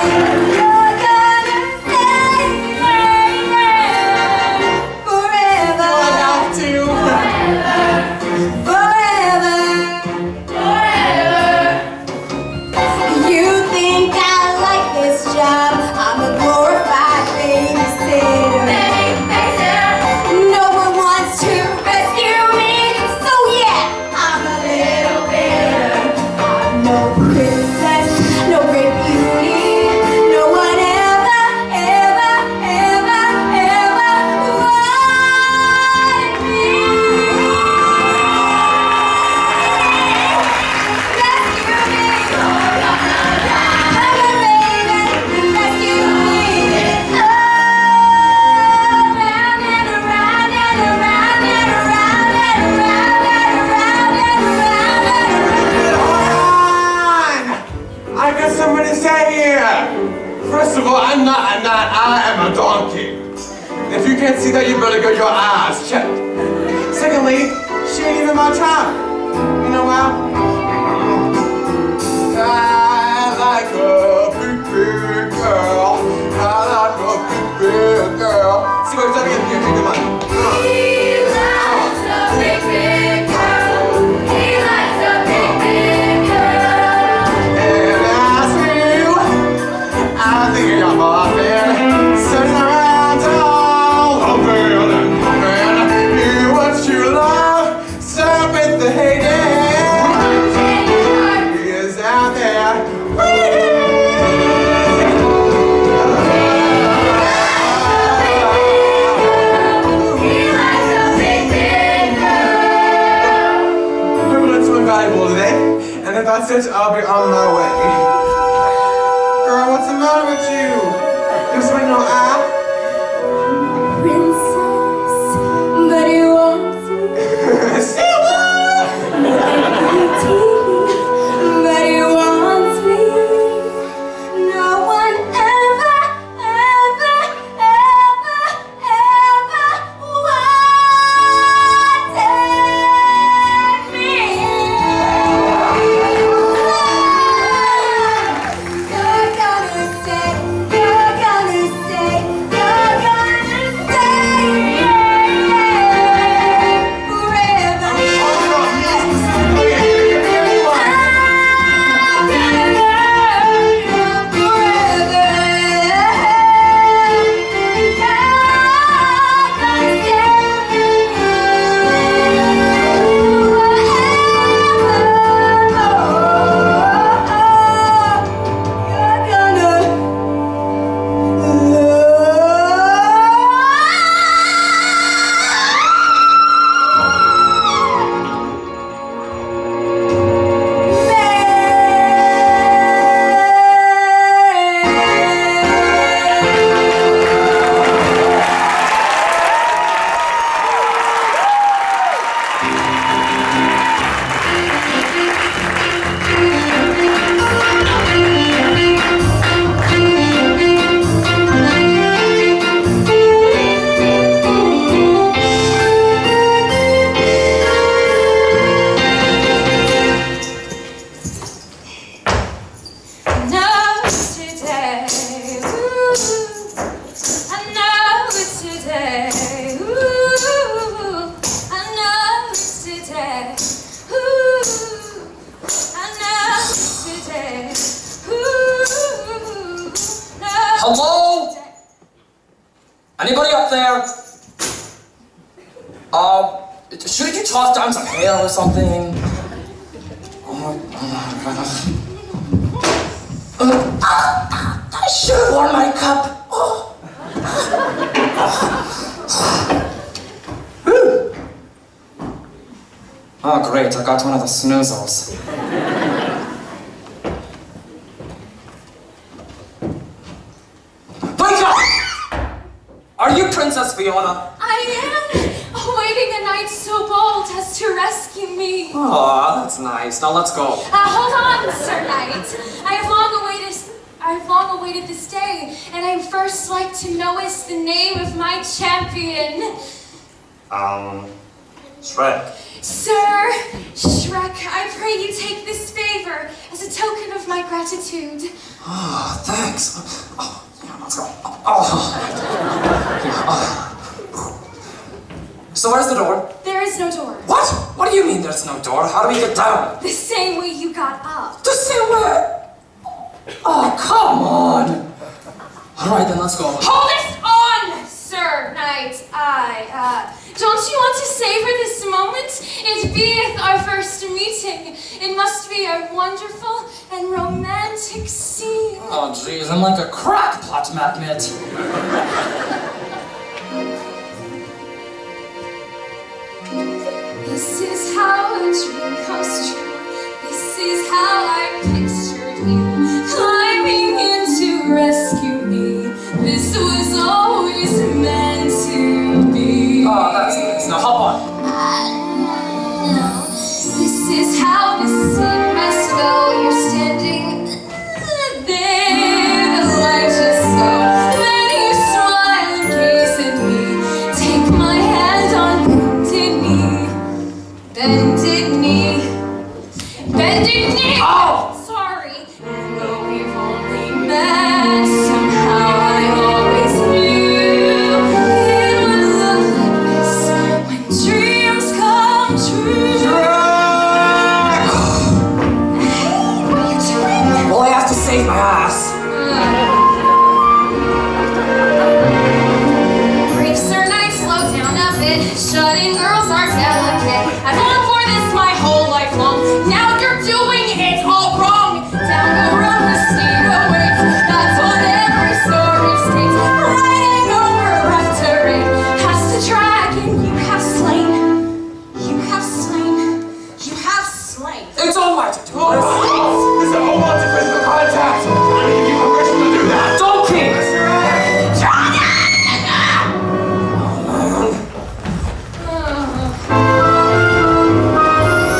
you're gonna stay forever. I have to. Forever. You think I like this job? I'm a glorified babysitter. No one wants to rescue me, so yeah, I'm a little bitter. I'm no princess, no great beauty. No one ever, ever, ever, ever wanted me. Rescue me. Come on, baby, rescue me. Around and around and around and around and around and around and around and around. Hold on! I got something to say here. First of all, I am a donkey. If you can't see that, you better get your eyes checked. Secondly, she ain't even my child. You know why? I like a big, big girl. I like a big, big girl. See what I'm saying? Here, take the mic. He likes a big, big girl. He likes a big, big girl. And as you, I think you're muffin, sitting around all open and open. You what you love, stop with the hating. He is out there waiting. He likes a big, big girl. Privilege was valuable today, and if that's it, I'll be on my way. Girl, what's the matter with you? You swing no eye? Princess, but he wants me. See what? Pretty Anybody up there? Should you toss down some hair or something? I should have worn my cup. Oh, great, I got one of the snoozles. Wake up! Are you Princess Fiona? I am awaiting a knight so bold as to rescue me. Oh, that's nice. Now let's go. Hold on, Sir Knight. I have long awaited this day, and I first like to know is the name of my champion. Shrek. Sir Shrek, I pray you take this favor as a token of my gratitude. Oh, thanks. Oh, yeah, let's go. So where's the door? There is no door. What? What do you mean there's no door? How do we get down? The same way you got up. The same way? Oh, come on. All right, then let's go. Hold it on, Sir Knight. Don't you want to savor this moment? It beeth our first meeting. It must be a wonderful and romantic scene. Oh, jeez, I'm like a crackpot magnet. This is how a dream comes true. This is how I pictured you, climbing in to rescue me. This was always meant to be. Oh, that's nice. Now hop on. No. This is how the scene must go. You're standing there, the light just so. Then you smile and gaze at me. Take my hand on bended knee. Bended knee. Bended knee! Oh! Sorry. And though we've only met, somehow I always knew it would look like this when dreams come true. Hey, what are you doing? Well, I have to save my ass. Brave Sir Knight, slow down a bit. Shutting girls are delicate. I've longed for this my whole life long. Now you're doing it all wrong. Down the road the steed awaits. That's what every story states. Riding over rough terrain. Past the dragon you have slain. You have slain. You have slain. It's all right to do this. This is a whole lot of physical contact. I'm gonna give you permission to do that. Donkey!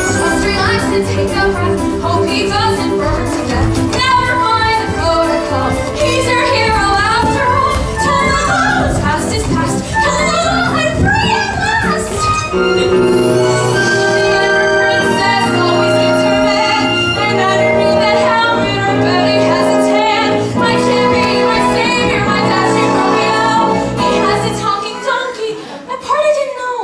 Just relax and take a breath. Hope he doesn't burn to death. Never mind the protocol. He's your hero after all. Turn around, what's past is past. Come on, I'm free at last. Every princess always gets her man. And underneath that helmet, her belly has a tan. My champion, my savior, my dashing Romeo. He has a talking donkey. That part I didn't know.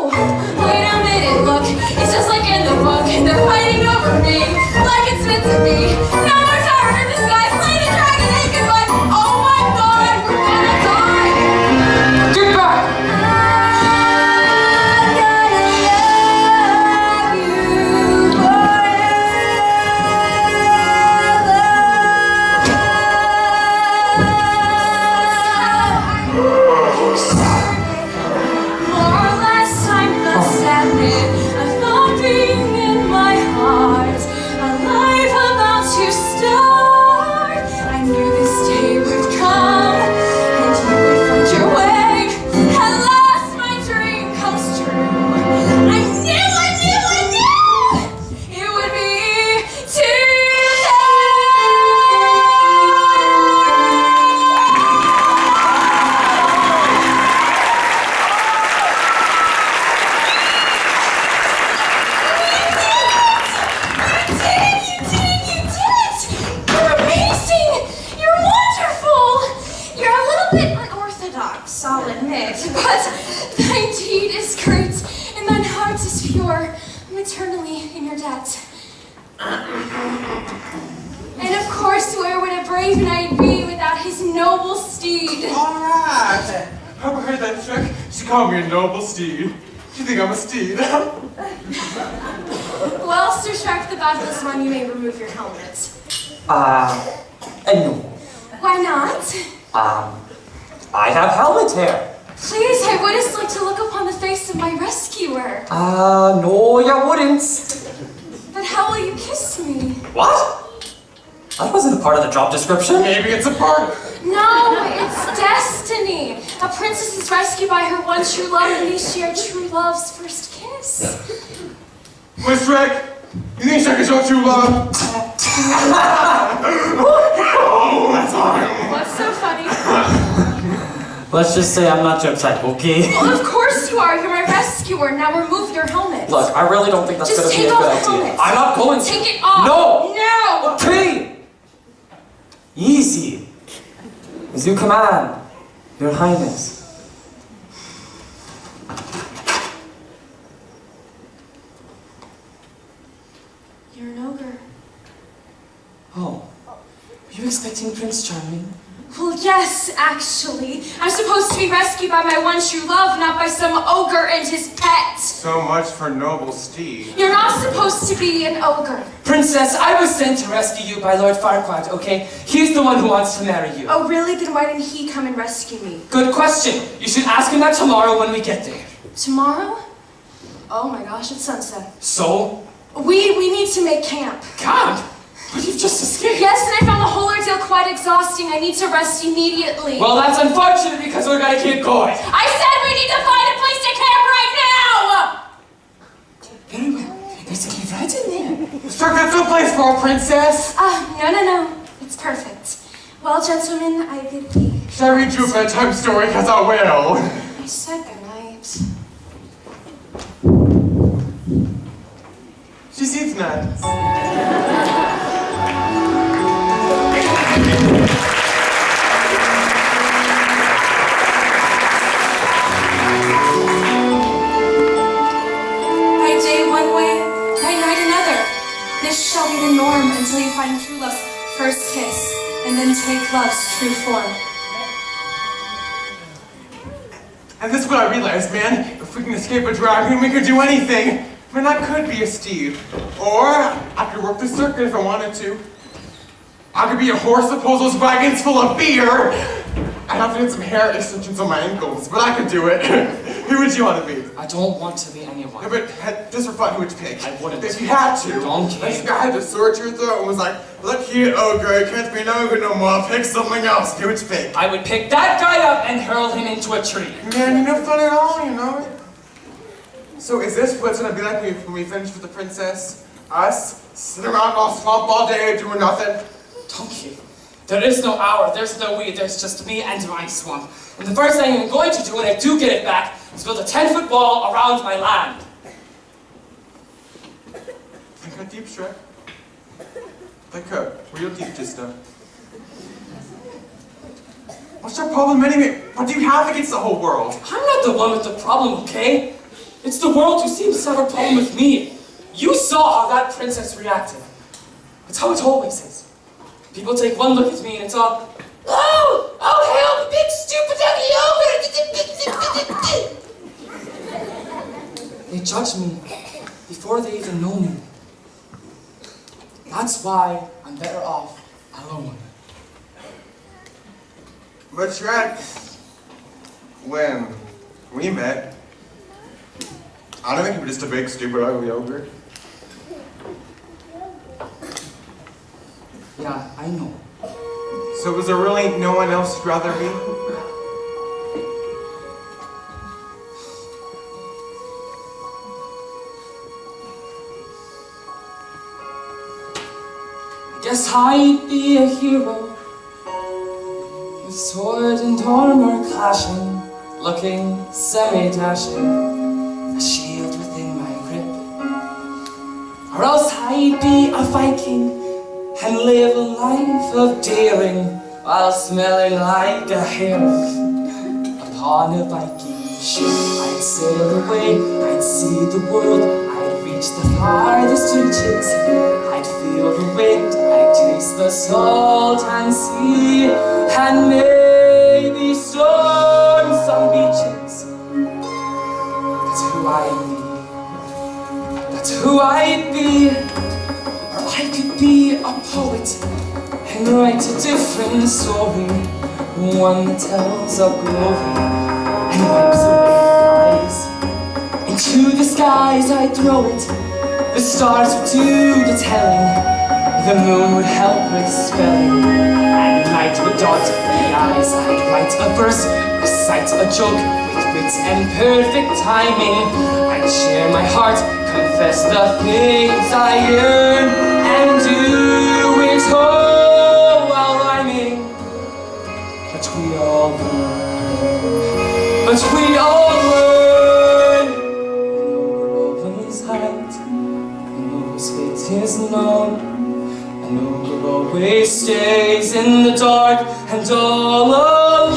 Wait a minute, look. It's just like in the book. They're fighting over me, like it's meant to be. No more tower in the sky, slay the dragon and goodbye. Oh my God, we're gonna die. Get back! I'm gonna love you forever. More or less, I must admit, I felt being in my heart, a life about to start. I knew this day would come, and you would find your way. At last, my dream comes true. I knew it would be today. You did it! You're amazing! You're wonderful! You're a little bit unorthodox, I'll admit, but thy deed is great, and thine heart is pure. I'm eternally in your debt. And of course, where would a brave knight be without his noble steed? All right. Ever heard that Shrek? She called me a noble steed. You think I'm a steed? Well, Sir Shrek the Godless One, you may remove your helmet. No. Why not? I have helmet hair. Please, I would just like to look upon the face of my rescuer. No, you wouldn't. But how will you kiss me? What? That wasn't a part of the job description. Maybe it's a part. No, it's destiny. A princess is rescued by her one true love, and they share true love's first kiss. Miss Shrek, you think Shrek is your true love? Oh, that's awesome. What's so funny? Let's just say I'm not your type, okay? Well, of course you are. You're my rescuer. Now remove your helmet. Look, I really don't think that's Just gonna be take a off good the idea. helmet. I'm not going to. Take it off. No! No! Okay! Easy. As you command, Your Highness. You're an ogre. Oh. Were you expecting Prince Charming? Well, yes, actually. I'm supposed to be rescued by my one true love, not by some ogre and his pet. So much for noble steed. You're not supposed to be an ogre. Princess, I was sent to rescue you by Lord Farquaad, okay? He's the one who wants to marry you. Oh, really? Then why didn't he come and rescue me? Good question. You should ask him that tomorrow when we get there. Tomorrow? Oh my gosh, it's sunset. So? We need to make camp. God! But you've just escaped. Yes, and I found the whole ordeal quite exhausting. I need to rest immediately. Well, that's unfortunate because we're gonna keep going. I said we need to find a place to camp right now! Very well. There's a key right in there. Shrek, that's no place for a princess. No. It's perfect. Well, gentlemen, I bid thee. Should I read you a bedtime story? Because I will. I said goodnight. She seems nuts. By day one way, by night another. This shall be the norm until you find true love's first kiss, and then take love's true form. And this is what I realized, man. If we can escape a dragon, we could do anything. I mean, I could be a steed. Or I could work the circus if I wanted to. I could be a horse that pulls those wagons full of beer. I'd have to get some hair extensions on my ankles, but I could do it. Who would you want to be? I don't want to be anyone. Yeah, but just for fun, who would you pick? I wouldn't. If you had to. Donkey. This guy had the sword to your throat and was like, look here, ogre, you can't be an ogre no more. Pick something else. Who would you pick? I would pick that guy up and hurl him into a tree. Man, you're no fun at all, you know? So is this what's gonna be like when we finish with the princess? Us? Sitting around all swamp all day doing nothing? Donkey. There is no our, there's no we, there's just me and my swamp. And the first thing I'm going to do when I do get it back is build a 10-foot wall around my land. Think how deep, Shrek? Like real deep just now. What's your problem anyway? What do you have against the whole world? I'm not the one with the problem, okay? It's the world who seems to have a problem with me. You saw how that princess reacted. It's how it always is. People take one look at me and it's all, oh, help, big stupid ugly ogre. They judge me before they even know me. That's why I'm better off alone. But Shrek, when we met, I don't think you were just a big, stupid, ugly ogre. Yeah, I know. So was there really no one else you'd rather be? Guess I'd be a hero with sword and armor clashing, looking semi-dashing, a shield within my grip. Or else I'd be a Viking and live a life of daring while smelling like a heron upon a Viking ship. I'd sail away, I'd see the world, I'd reach the farthest reaches. I'd feel the wind, I'd taste the salt and sea, and maybe storm some write a different story, one that tells of glory and wipes away lies. Into the skies I'd throw it, the stars would do the telling, the moon would help with spelling, and night would dot the eyes. I'd write a verse, recite a joke with wit and perfect timing. I'd share my heart, confess the things I yearn, and do it all while rhyming. But we all learn, but we all learn. And always hide, and always fate is known. And ogre always stays in the dark and all alone.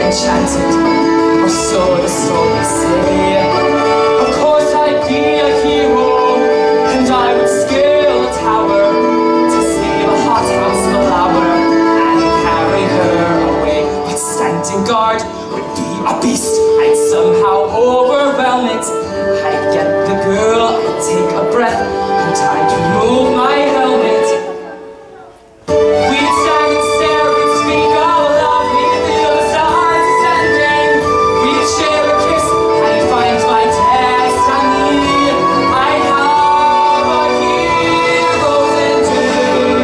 Enchanted, or so the stories say. Of course I'd be a hero, and I would scale a tower to save a hothouse flower and carry her away. But standing guard would be a beast. I'd somehow overwhelm it. I'd get the girl, I'd take a breath, and I'd remove my helmet. We'd stand and stare, we'd speak out loud, we'd feel the stars ascending. We'd share a kiss, I'd find my destiny. I'd have a hero's ending,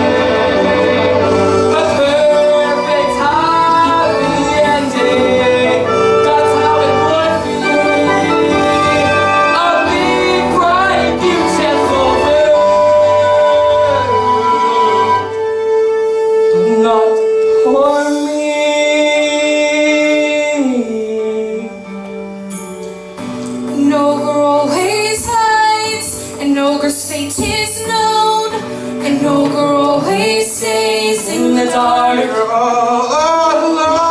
a perfect happy ending. That's how it would be. A big, bright, beautiful world, but not for me. An ogre always hides, an ogre's fate is known. An ogre always stays in the dark. You're all alone.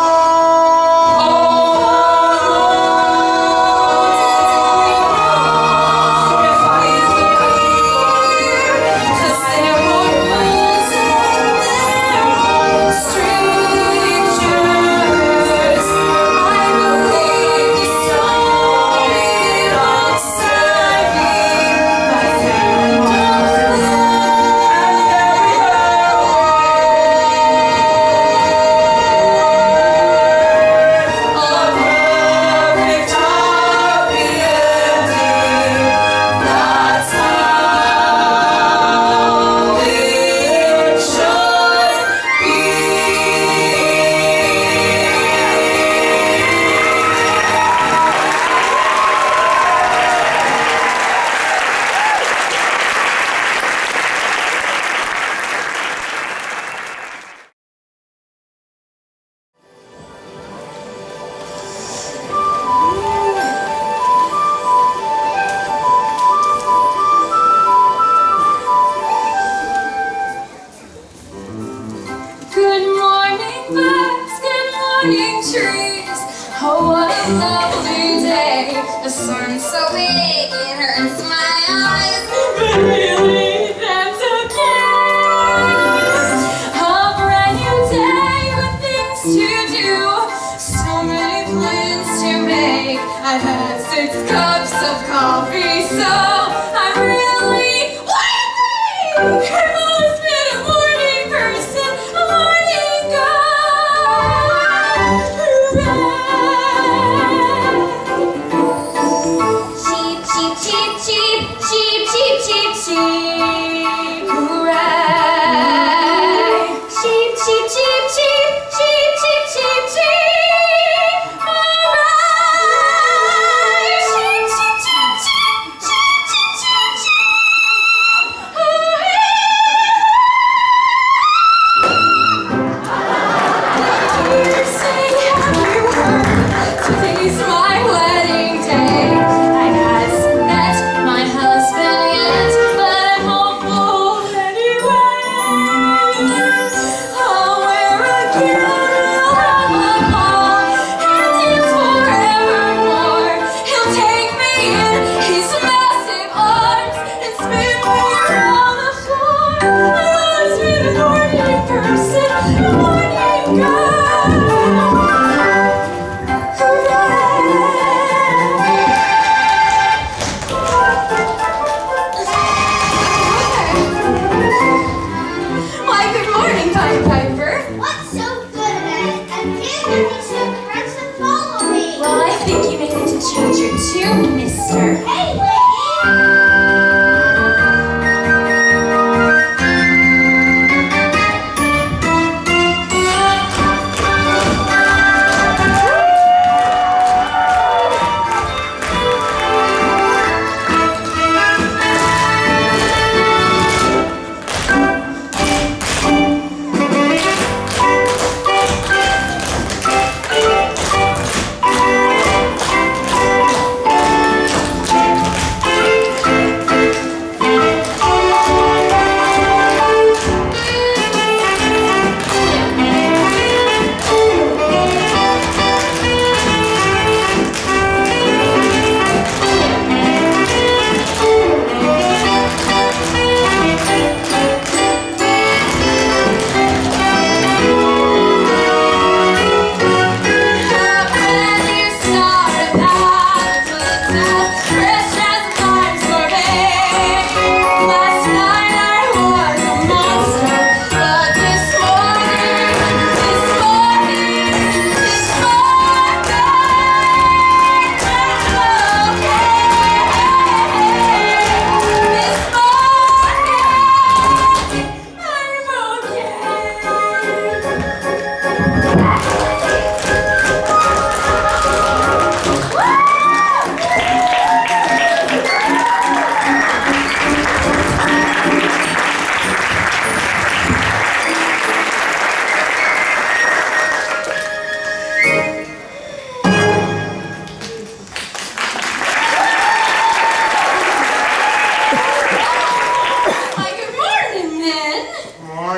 Good morning, birds. Good morning, trees. Oh, what a lovely day. The sun's so big it hurts my eyes, but really that's okay. A brand new day with things to do, so many plans to make. I've had 6 cups of coffee, so I'm really wiping. I've always been a morning person, a morning girl. Hooray! Cheep, cheep, cheep, cheep, cheep, cheep, cheep, cheep. Hooray! Cheep, cheep, cheep, cheep, cheep, cheep, cheep, cheep. Hooray! Cheep, cheep, cheep, cheep, cheep,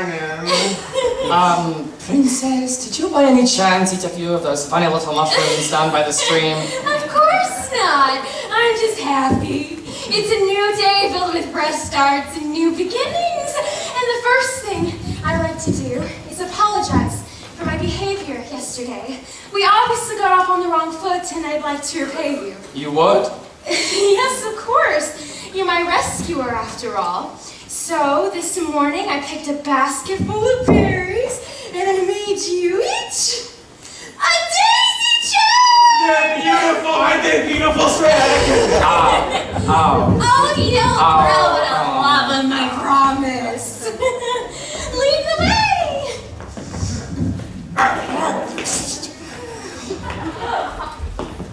morning. Princess, did you by any chance eat a few of those funny little mushrooms down by the stream? Of course not. I'm just happy. It's a new day filled with fresh starts and new beginnings. And the first thing I like to do is apologize for my behavior yesterday. We obviously got off on the wrong foot, and I'd like to repay you. You would? Yes, of course. You're my rescuer, after all. So, this morning I picked a basket full of berries, and I made you each a daisy chain! You're beautiful. I did beautiful, Shrek. Oh. Oh, you don't throw it a lot of my promise. Lead the way!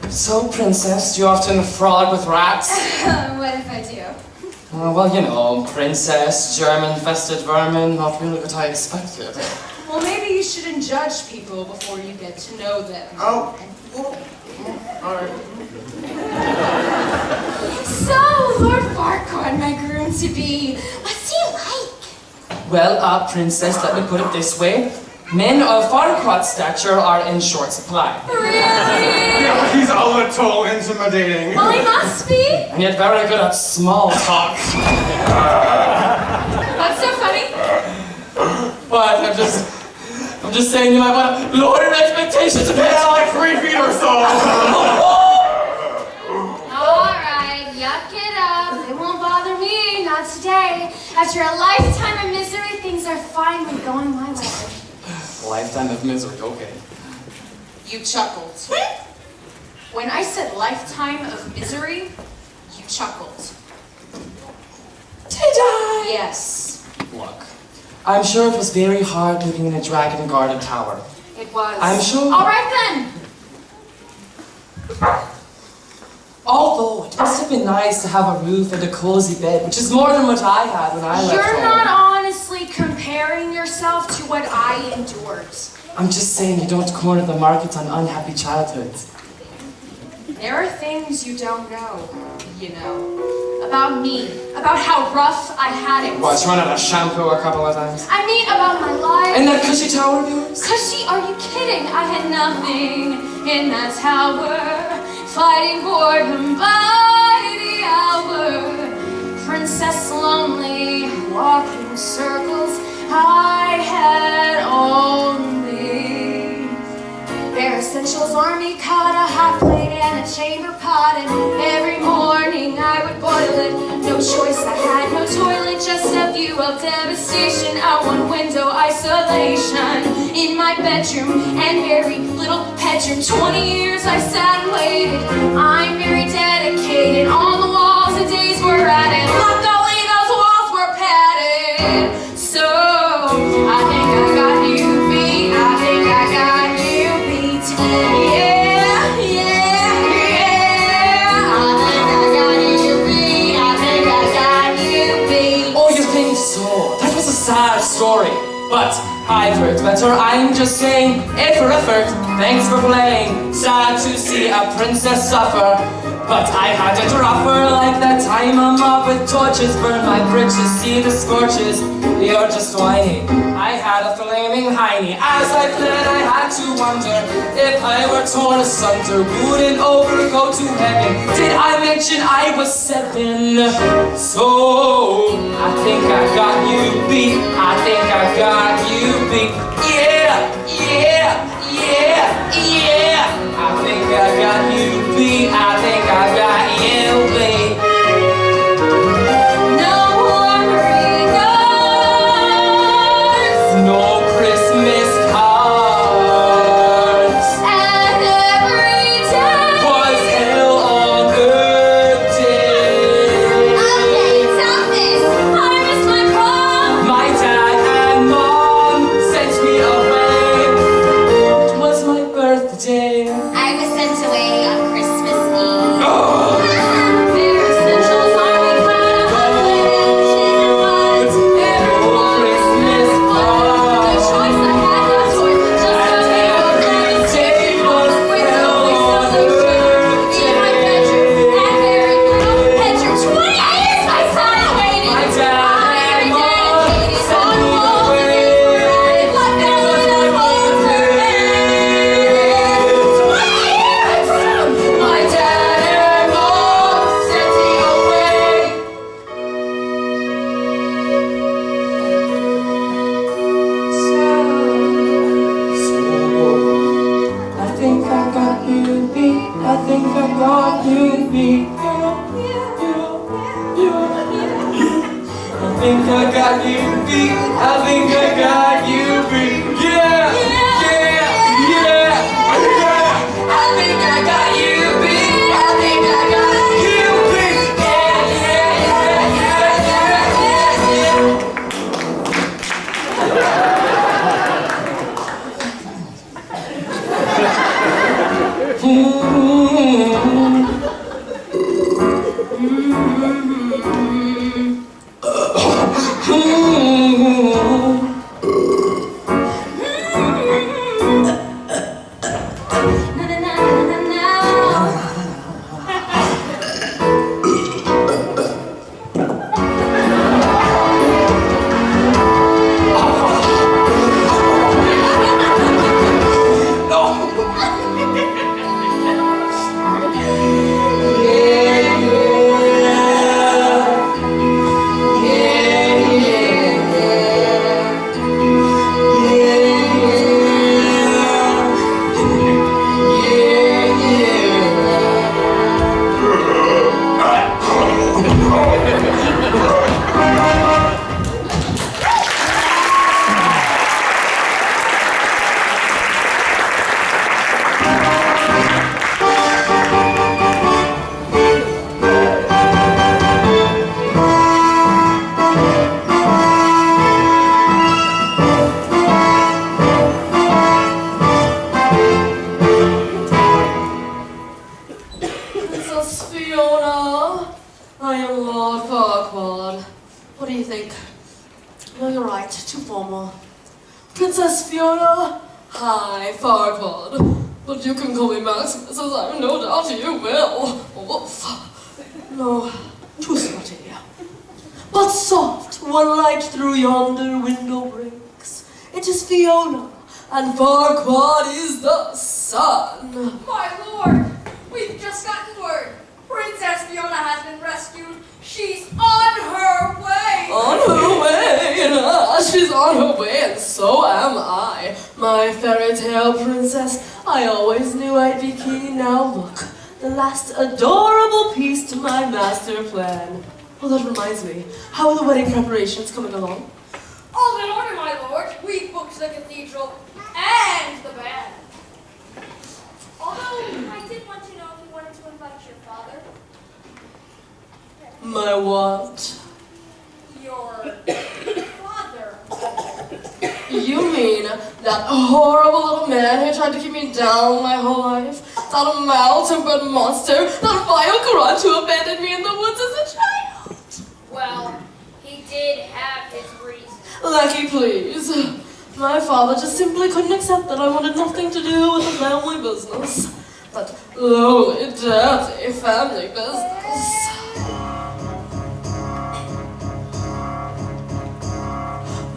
So, Princess, do you often frolic with rats? What if I do? Well, you know, princess, German-infested vermin, not really what I expected. Well, maybe you shouldn't judge people before you get to know them. Oh. Alright. So, Lord Farquaad, my groom-to-be, what's he like? Well, Princess, let me put it this way. Men of Farquaad's stature are in short supply. Really? Yeah, he's a little intimidating. Well, he must be. And yet very good at small talk. What's so funny? But I'm just saying you might want to lower your expectations a bit. Yeah, like 3 feet or so. Alright, yuck it up. It won't bother me, not today. After a lifetime of misery, things are finally going my way. Lifetime of misery, okay. You chuckled. When I said lifetime of misery, you chuckled. Did I? Yes, Look, I'm sure it was very hard living in a dragon-guarded tower. it was. I'm sure. Alright then. Although it must have been nice to have a roof and a cozy bed, which is more than what I had when I left You're home. not honestly comparing yourself to what I endured. I'm just saying you don't corner the market on unhappy childhoods. There are things you don't know, you know. About me. About how rough I had it. What, you run out of shampoo a couple of times? I mean, about my life. In that cushy tower of yours? Cushy, are you kidding? I had nothing in that tower. Fighting boredom by the hour. Princess lonely, walking circles. I had only bare essentials, army caught a hot plate and a chamber pot, and every morning I would boil it. No choice, I had no toilet, just a view of devastation out one window, isolation in my bedroom and very little bedroom. 20 years I sat and waited. I'm very dedicated. On the walls the days were added. Luckily those walls were padded. So I think I got you beat. I think I got you beat. Yeah, yeah, yeah. I think I got you beat. I think I got you beat. Oh, you think so? That was a sad story. But I've heard better. I'm just saying, A for effort. Thanks for playing. Sad to see a princess suffer. But I had to drop her like that time a mob with torches burn my bridges, see the scorches. You're just whiny. I had a flaming hiney. As I fled, I had to wonder if I were torn asunder, would it over go to heaven? Did I mention I was 7? So I think I got you beat. I think I got you beat. Yeah, yeah, yeah, yeah. I think I got you beat. I think I got you beat. No armory, No Christmas cards. and every day. Was hell on earth day. Okay, tell this. I missed my prom. My dad and mom sent me away. It was my birthday. I was sent away on Christmas Eve. Princess Fiona. Hi, Farquaad. But you can call me Maximus, as I have no doubt you will. Woof. No, too smutty. But soft, one light through yonder window breaks. It is Fiona, and Farquaad is the sun. My lord, we've just gotten word. Princess Fiona has been rescued. She's on her way. On her way, she's on her way, and so am I. My fairy tale princess, I always knew I'd be king. Now look, the last adorable piece to my master plan. Well, that reminds me, how are the wedding preparations coming along? All in order, my lord. We've booked the cathedral and the band. Although, I did want to know if you wanted to invite your father. My what? Your father. You mean that horrible little man who tried to keep me down my whole life? That mal-tempered monster? That vile grunt who abandoned me in the woods as a child? Well, he did have his reasons. Lucky, please. My father just simply couldn't accept that I wanted nothing to do with the family business. That lowly, dirty family business.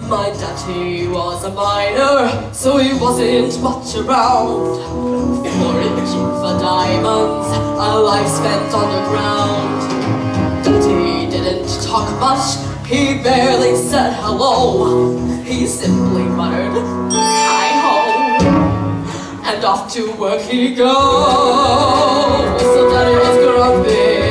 My daddy was a miner, so he wasn't much around. Foraging for diamonds, a life spent underground. Daddy didn't talk much, he barely said hello. He simply muttered, hi-ho, and off to work he goes. So Daddy was grumpy.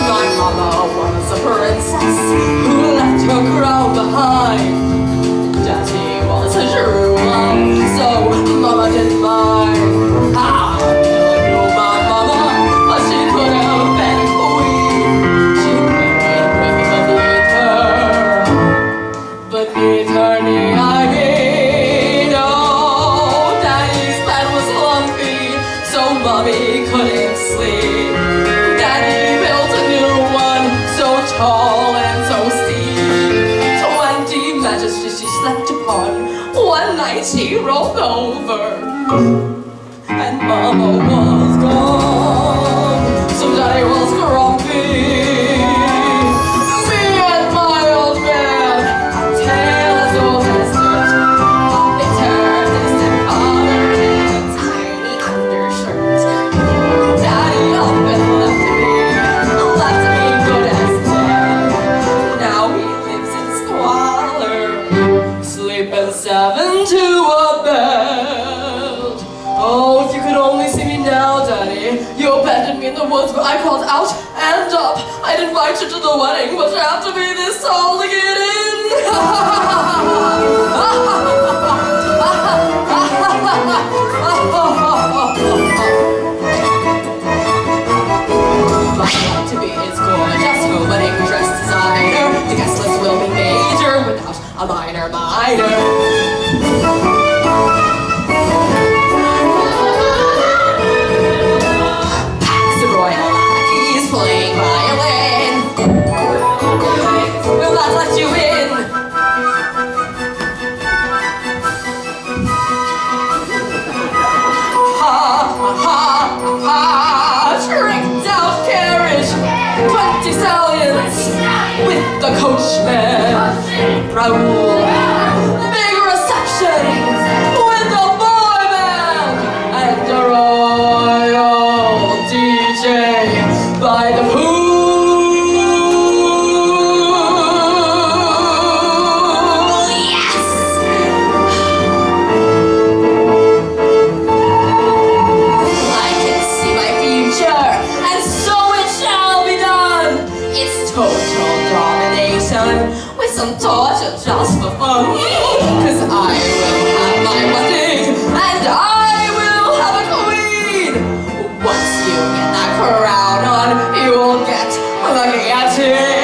My mama was a princess who left her crown behind. Daddy was a true one, so mama didn't mind. I never knew my mama, but she could have been a queen. She married way beneath her knee, I mean. Oh, Daddy's bed was lumpy, so mommy couldn't sleep. Daddy built a new one, so tall and so steep. 20 majesties she slept upon. One night she rolled over, and Mama was gone. So Daddy was grumpy. Me and my old man, a tale as old as dirt. They turned his stepfather in a tiny undershirt. Daddy up and left me good as dead. Now he lives in squalor, sleeping 7 to a bed. Oh, if you could only see me now, Daddy. You abandoned me in the woods, but I crawled out and up. I'd invite you to the wedding, but you have to be this tall to get in. My bride to be is gorgeous, her wedding dress designer. The guest list will be major without a minor. Packs of royal lackeys playing violin. Will not let you in. Ha ha ha! Tricked out carriage, 20 stallions with the coachman Raoul. Big reception with the boy band and a royal DJ by the pool. Yes! I can see my future, and so it shall be done. It's total domination with some torture just for fun. 'Cause I will have my wedding, and I will have a queen. Once you get that crown on, you will get the guillotine.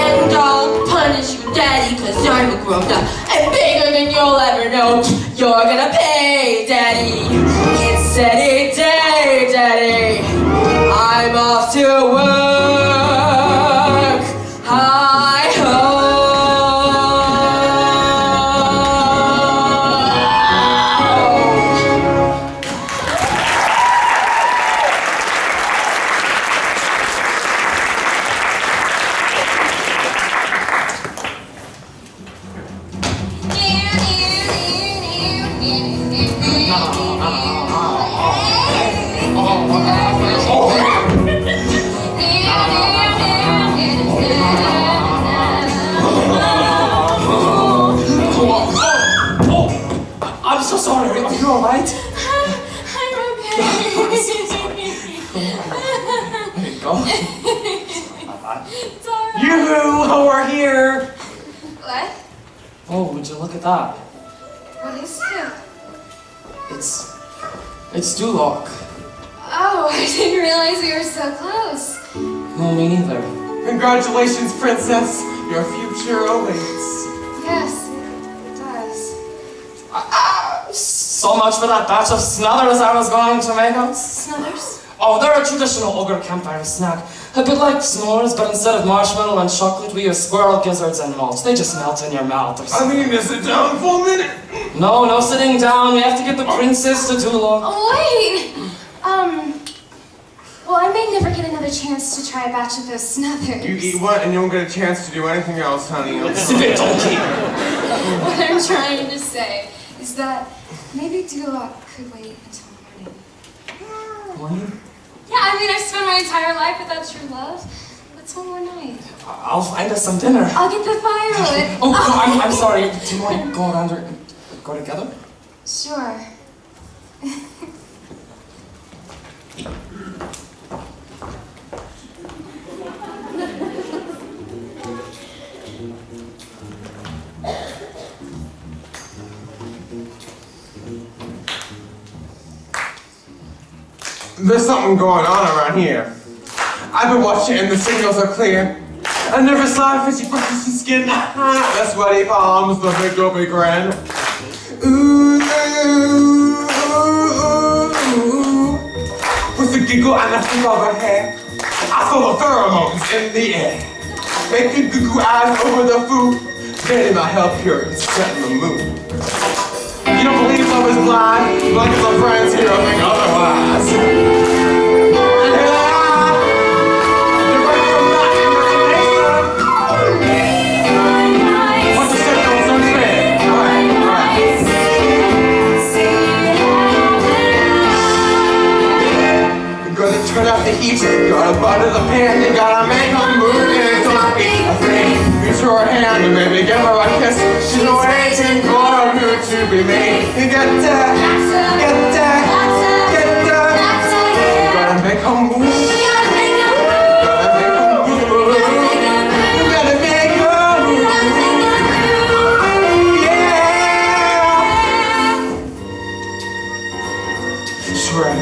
And I'll punish you, Daddy, 'cause I'm a grown up and bigger than you'll ever know. You're gonna pay, Daddy. It's any day, Daddy. I'm off to work. Hi ho. I'm so sorry. Are you all right? I'm okay. There you go. It's alright. You are here. What? Oh, would you look at that? What is it? It's Duloc. Oh, I didn't realize we were so close. No, me neither. Congratulations, princess. Your future awaits. Yes, it does. So much for that batch of snuthers I was going to make us. Snuthers? Oh, they're a traditional ogre campfire snack. A bit like s'mores, but instead of marshmallow and chocolate, we use squirrel gizzards and malt. They just melt in your mouth or I something. mean, to sit down for a minute. No sitting down. We have to get the princess to Duloc. Oh, wait! Well, I may never get another chance to try a batch of those snuthers. You eat one and you won't get a chance to do anything else, honey. Stupid donkey. What I'm trying to say is that maybe Duloc could wait until morning. Morning? Yeah, I mean, I've spent my entire life without true love. What's one more night? I'll find us some dinner. I'll get the firewood. Oh, no, I'm sorry. Do you want to go around and go together? Sure. There's something going on around here. I've been watching and the signals are clear. I never saw a fishy brushy skin. The sweaty palms, the big dopey grin. Ooh, ooh, ooh, ooh. With a giggle and a flip of her hair, I saw the pheromones in the air. Making goo eyes over the food. Getting my help here and setting the mood. You don't believe love is blind, like some friends here think otherwise. Yeah, you're right from that imagination. What's the signals on train? Alright. You gotta turn up the heat, gotta butter the pan, you gotta make a move, and don't be afraid. Reach her hand and maybe give her a kiss. She's waiting for you to be made. You get that, you gotta make her move. You gotta make her move. You gotta make her move. Yeah. Shrek.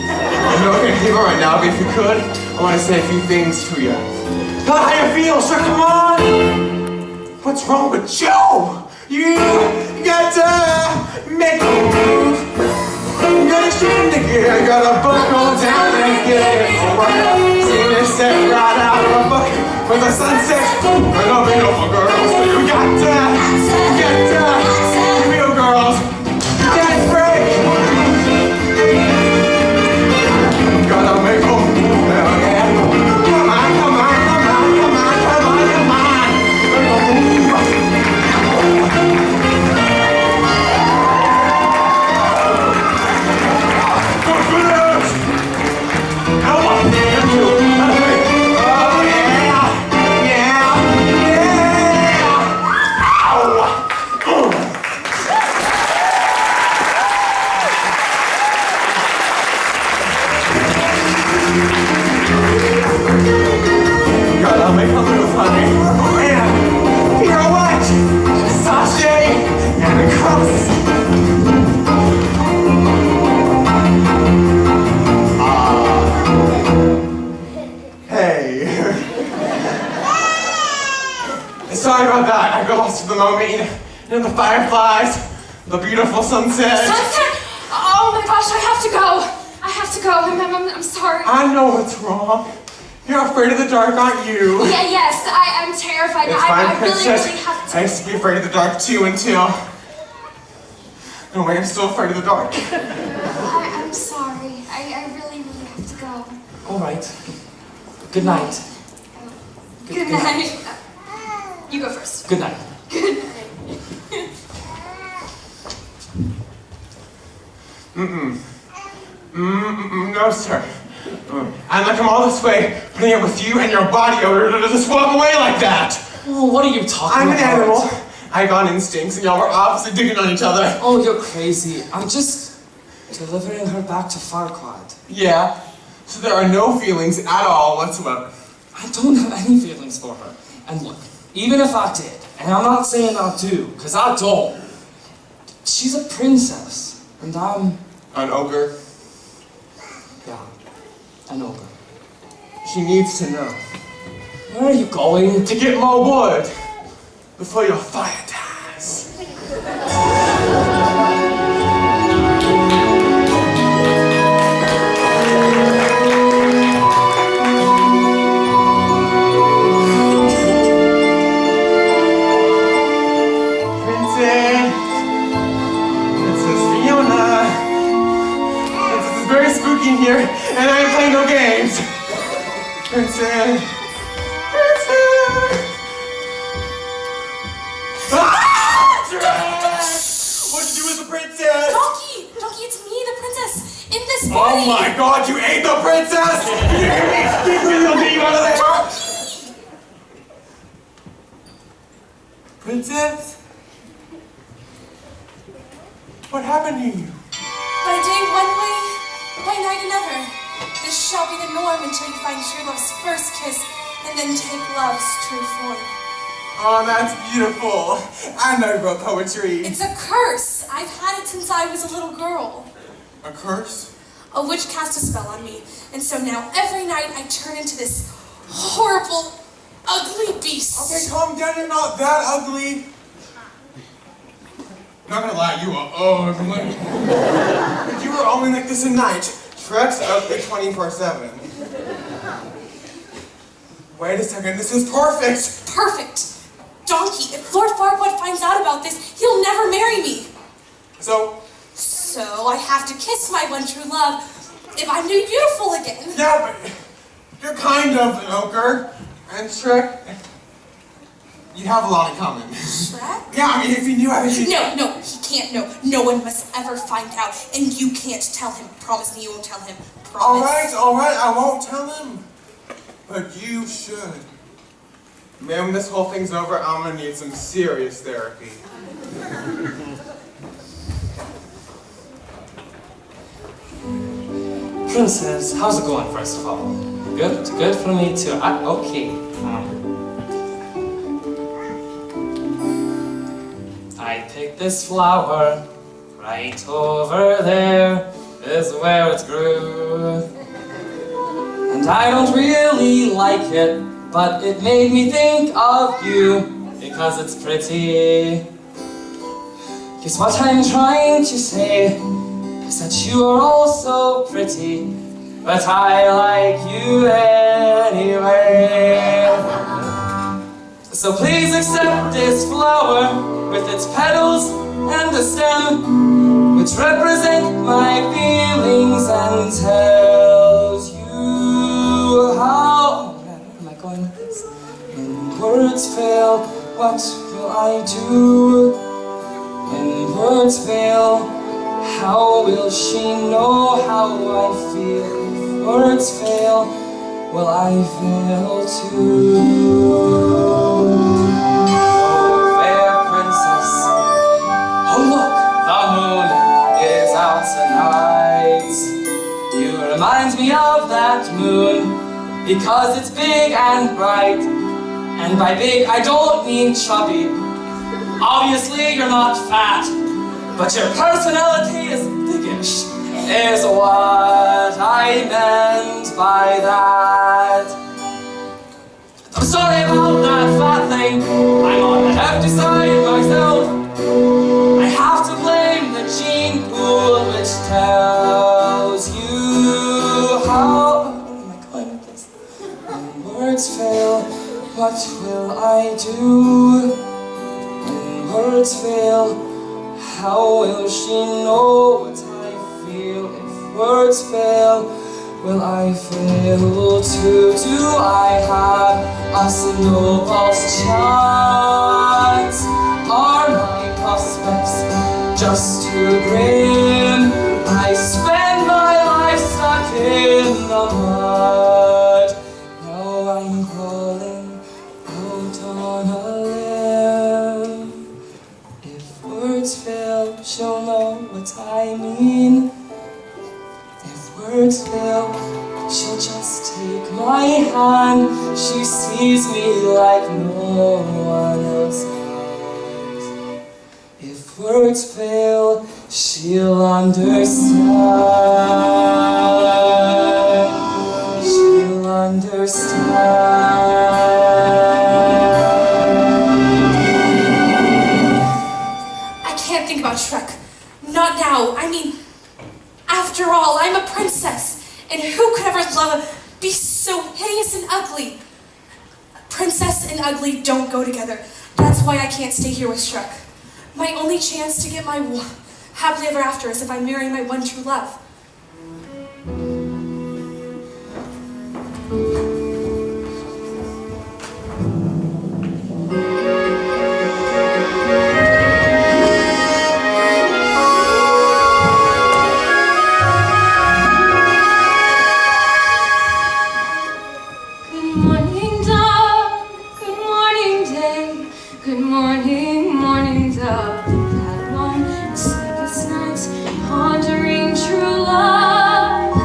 I know I can't hear right now, but if you could, I want to say a few things to you. Tell her how you feel, Shrek, come on! What's wrong with you? You gotta make a move. You gotta shift into gear, you gotta buckle down and get it over. Seen it set right out of a book with the sunset and a beautiful girl. So you gotta real girls, dance break. Gotta make a move now, yeah. Come on. Gotta make a move, honey. And pirouette, sachet, and cross. Hey. Sorry about that. I got lost for the moment. You know, the fireflies, the beautiful sunset. Sunset? Oh my gosh, I have to go. I'm sorry. I know what's wrong. You're afraid of the dark, aren't you? Yeah, yes, I'm terrified. It's I fine, really princess. have to. I used to be afraid of the dark too until... No way, I'm still afraid of the dark. I'm sorry. I really have to go. All right. Good night. Good night. You go first. Good night. Good night. No, sir. I'm not come all this way, putting up with you and your body odor to just walk away like that. Oh, what are you talking I'm about? an animal. I got instincts, and y'all were obviously digging on each other. Oh, you're crazy. I'm just delivering her back to Farquaad. Yeah. So there are no feelings at all whatsoever. I don't have any feelings for her. And look, even if I did, and I'm not saying I do, because I don't, she's a princess, and I'm... An ogre. yeah, an ogre. She needs to know. Where are you going? To get more wood before your fire dies. In here, and I ain't playing no games. Princess. Ah! Shrek! What'd you do with the princess? Donkey, it's me, the princess, in this body. Oh my god, you ate the princess! You hear me? Keep me, I'll get you out of there! Donkey! Princess? What happened to you? By day one way, by night another. This shall be the norm until you find true love's first kiss, and then take love's true form. Oh, that's beautiful. I know you wrote poetry. It's a curse. I've had it since I was a little girl. A curse? A witch cast a spell on me, and so now every night I turn into this horrible, ugly beast. Okay, calm down, you're not that ugly. Not gonna lie, you are ugly. But you were only like this at night. Shrek's ugly 24/7. Wait a second, this is perfect! Perfect. Donkey, if Lord Farquaad finds out about this, he'll never marry me. So I have to kiss my one true love if I'm to be beautiful again. yeah, but you're kind of an ogre. And Shrek, you have a lot in common. Shrek? Yeah, I mean, if he knew everything. No, he can't know. No one must ever find out, and you can't tell him. Promise me you won't tell him. Promise. All right, I won't tell him. But you should. Man, when this whole thing's over, I'm gonna need some serious therapy. Princess, how's it going, first of all? Good for me too. Okay. I picked this flower right over there, is where it grew. And I don't really like it, but it made me think of you, because it's pretty. Guess what I'm trying to say is that you are also pretty, but I like you anyway. So please accept this flower with its petals and a stem, which represent my feelings and tells you how... Oh man, where am I going with this? When words fail, what will I do? When words fail, how will she know how I feel? If words fail, will I fail too? Oh, fair princess, oh look, the moon is out tonight. You remind me of that moon, because it's big and bright. And by big, I don't mean chubby. Obviously, you're not fat, but your personality is biggish, is what I meant by that. I'm sorry about that fat thing, I'm on the hefty side myself. I have to blame the gene pool, which tells you how... Where am I going with this? When words fail, what will I do? When words fail, how will she know what I feel? If words fail, will I fail too? Do I have a snowball's chance? Are my prospects just too grim? I words fail, she'll know what I mean. If words fail, she'll just take my hand. She sees me like no one else does. If words fail, she'll understand. She'll understand. I can't think about Shrek. Not now. I mean, after all, I'm a princess. And who could ever love a beast so hideous and ugly? Princess and ugly don't go together. That's why I can't stay here with Shrek. My only chance to get my happily ever after is if I marry my one true love. Good morning, dawn. Good morning, day. Good morning, morning, dove. Had long and sleepless nights, pondering true love.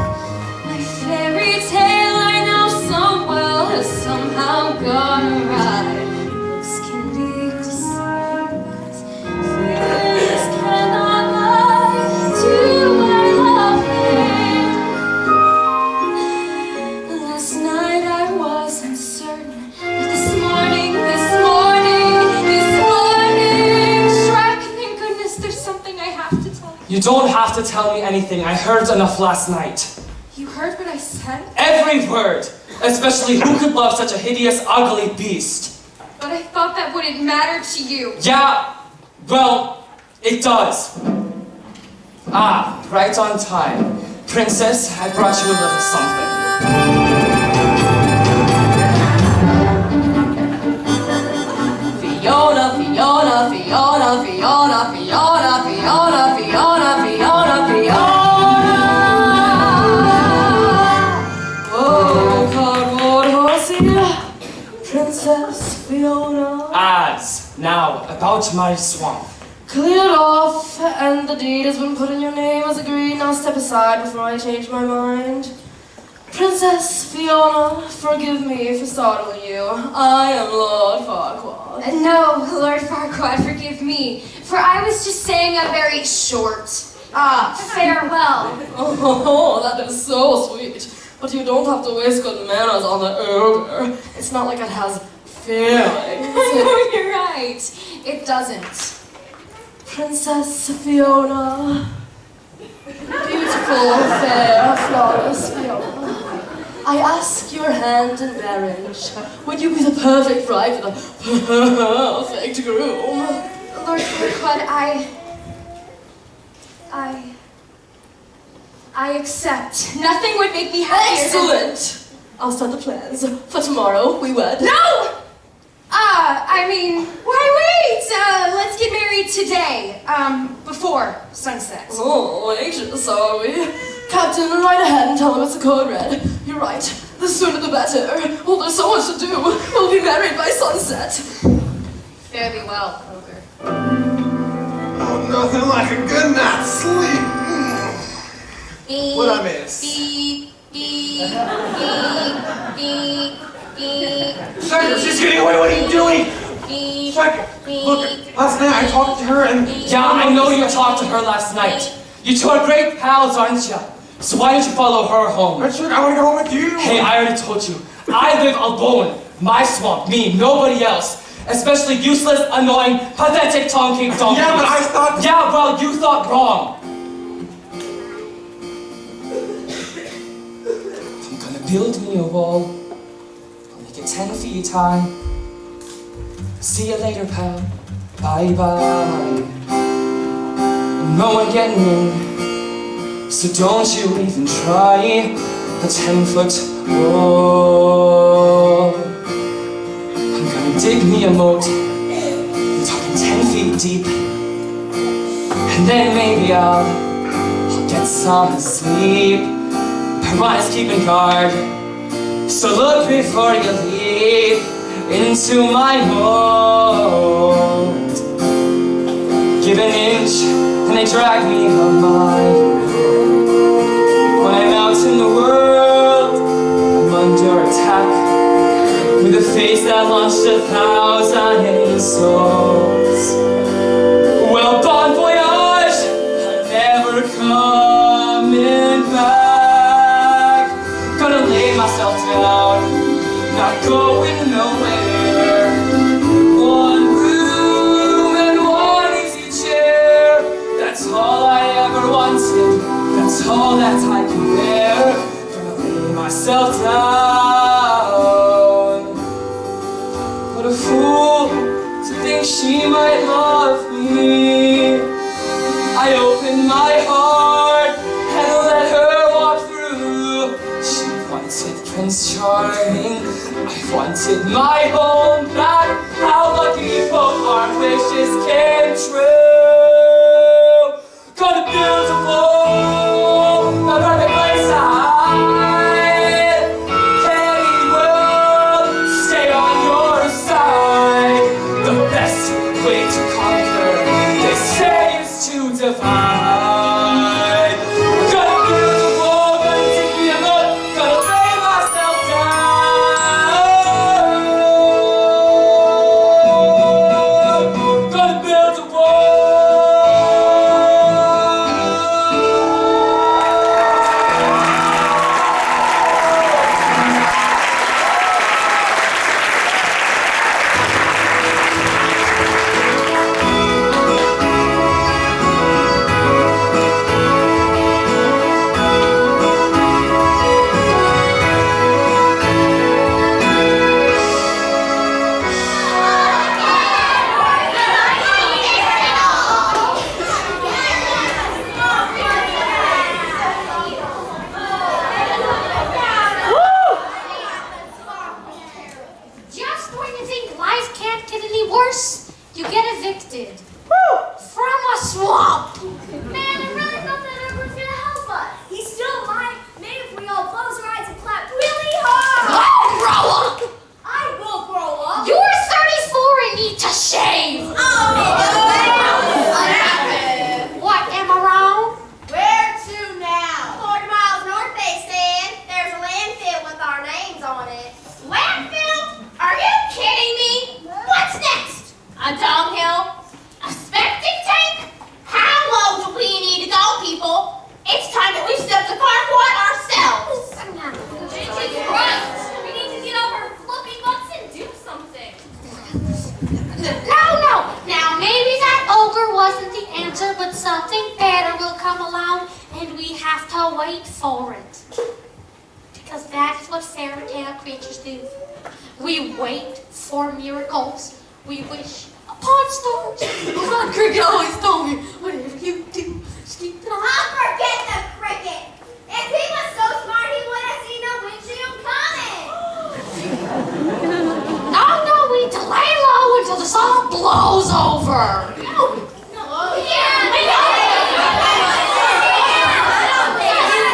My fairy tale I know so well has somehow gone awry. Looks can be deceiving, but feelings cannot lie. Do I love him? Last night I was uncertain, but this morning, Shrek, thank goodness there's something I have to tell you. You don't have to tell me anything. I heard enough last night. You heard what I said? Every word. Especially who could love such a hideous, ugly beast? But I thought that wouldn't matter to you. Yeah, well, it does. Ah, right on time. Princess, I brought you a little something. Fiona, Fiona, Fiona, Fiona, Fiona, Fiona, Fiona, Fiona, Fiona. Oh, cardboard horsey, Princess Fiona. As, now, about my swamp. Cleared off, and the deed has been put in your name as agreed. Now step aside before I change my mind. Princess Fiona, forgive me for startling you. I am Lord Farquaad. No, Lord Farquaad, forgive me, for I was just saying a very short, farewell. Oh, that is so sweet. But you don't have to waste good manners on the ogre. It's not like it has feelings. No, you're right. It doesn't. Princess Fiona. Beautiful, fair, flawless Fiona. I ask your hand in marriage. Would you be the perfect bride for the perfect groom? Lord Farquaad, I accept. Nothing would make me happier. Excellent! I'll start the plans. For tomorrow, we wed. No! I mean, why wait? Let's get married today, before sunset. Oh, anxious, are we? Captain, right ahead and tell him it's a code red. You're right. The sooner the better. Oh, there's so much to do. We'll be married by sunset. Fare thee well, ogre. Oh, nothing like a good night's sleep. Beep, What I miss? beep, beep, beep, beep, beep. Shrek, she's getting away. What are you doing? Beep, Shrek, look, last night I talked to her and... Yeah, I know you talked to her last night. You two are great pals, aren't you? So why did you follow her home? But Shrek, I want to go home with you. Hey, I already told you. I live alone. My swamp, me, nobody else. Especially useless, annoying, pathetic tongue-kick donkeys. Yeah, but I thought... Yeah, well, you thought wrong. I'm gonna build me a wall. I'll make it 10 feet high. See you later, pal. Bye-bye. No one getting in, so don't you even try a 10-foot wall. I'm gonna dig me a moat, I'm talking 10 feet deep, and then maybe I'll get some sleep. Piranha's keeping guard, so look before you leap into my moat. give an inch and they drag me a mile. When I'm out in the world, I'm under attack, with a face that launched 1,000 insults. Well, bon voyage, I'm never coming back. Gonna lay myself down, not going nowhere. One room and one easy chair, that's all I ever wanted, that's all that I can bear. Gonna lay myself down. What a fool to think she might love me. I opened my heart and let her walk through. She wanted Prince Charming, I wanted my home back. How lucky both our wishes came true. Gonna build a wall, a perfect place to hide. Hey world, stay on your side. The best way to conquer, they say, is to divide. Gonna build a wall, gonna dig me a mud, gonna lay myself down. Gonna build a wall. Just when you think life can't get any worse, you get evicted. From a swamp. Man, I really thought that everyone was gonna help us. He still might. Maybe if we all close our eyes and clap really hard. Oh, grow up! I will grow up. You're 34 and need to shave. What, am I wrong? Where to now? 40 miles north, they said. There's a landfill with our names on it. Landfill? Are you kidding me? What's next? A dunghill? A septic tank? How low do we need to go, people? It's time that we step the carport ourselves. Right. We need to get over fluffy butts and do something. No. Now, maybe that ogre wasn't the answer, but something better will come along, and we have to wait for it. Because that is what fairy tale creatures do. We wait for miracles. We wish upon stars. My cricket always told me, whatever you do, just keep it on. I'll forget the cricket. If he was so smart, he would have seen a windshield coming. No, we delay low until the song blows over.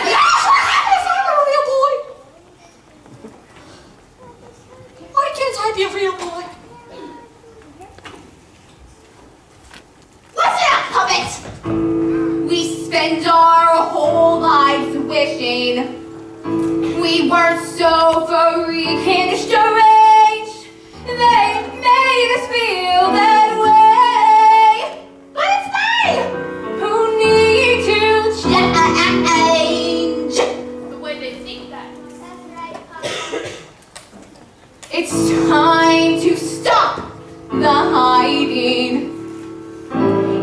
That's what happens when I'm a real boy. Why can't I be a real boy? Listen up, puppet! We spend our whole lives wishing we weren't so freaking strange. They made us feel that way. But it's they who need to change the way they think that. That's right, puppet. It's time to stop the hiding.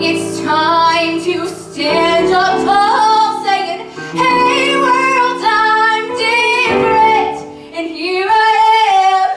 It's time to stand up tall, saying, hey world, I'm different, and here I am,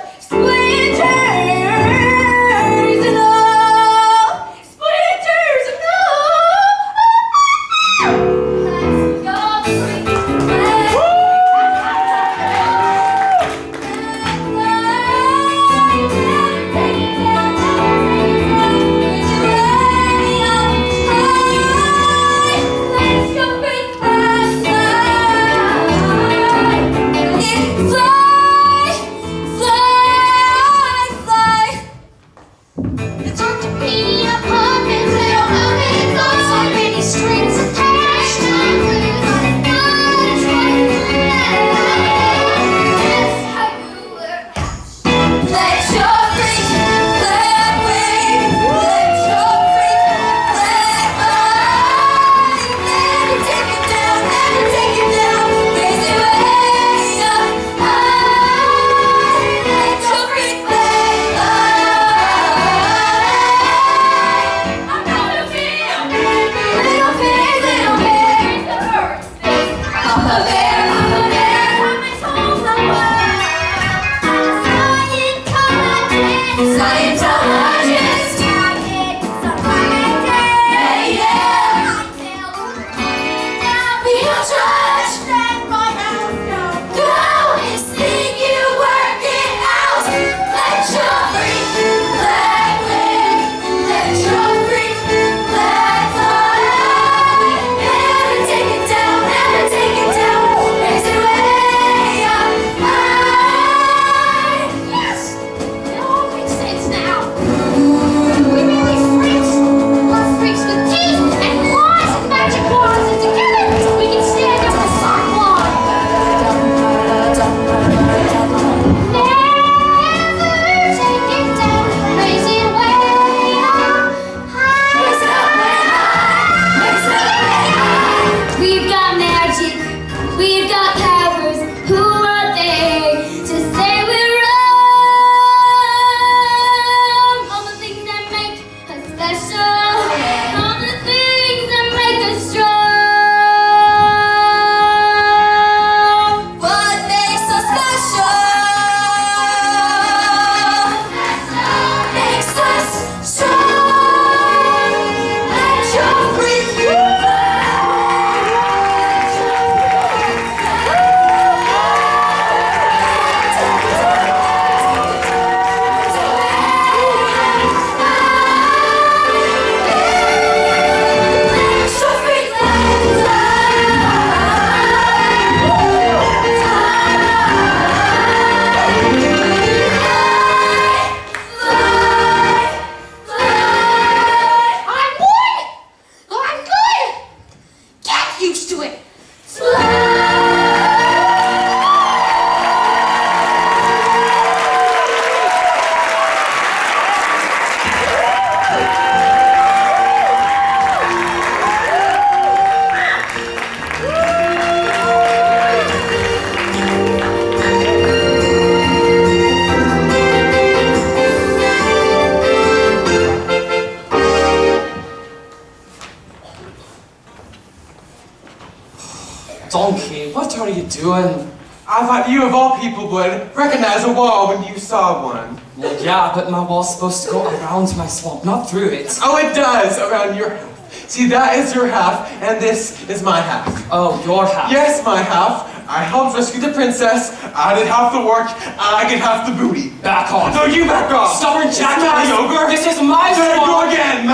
Donkey, what are you doing? I thought you of all people would recognize a wall when you saw one. Well, yeah, but my wall's supposed to go around my swamp, not through it. Oh, it does, around your half. See, that is your half, and this is my half. Oh, your half. Yes, my half. I helped rescue the princess. I did half the work. I get half the booty. Back off. No, you back off. Stubborn jackass. Ogre. This is my There you swamp. go again.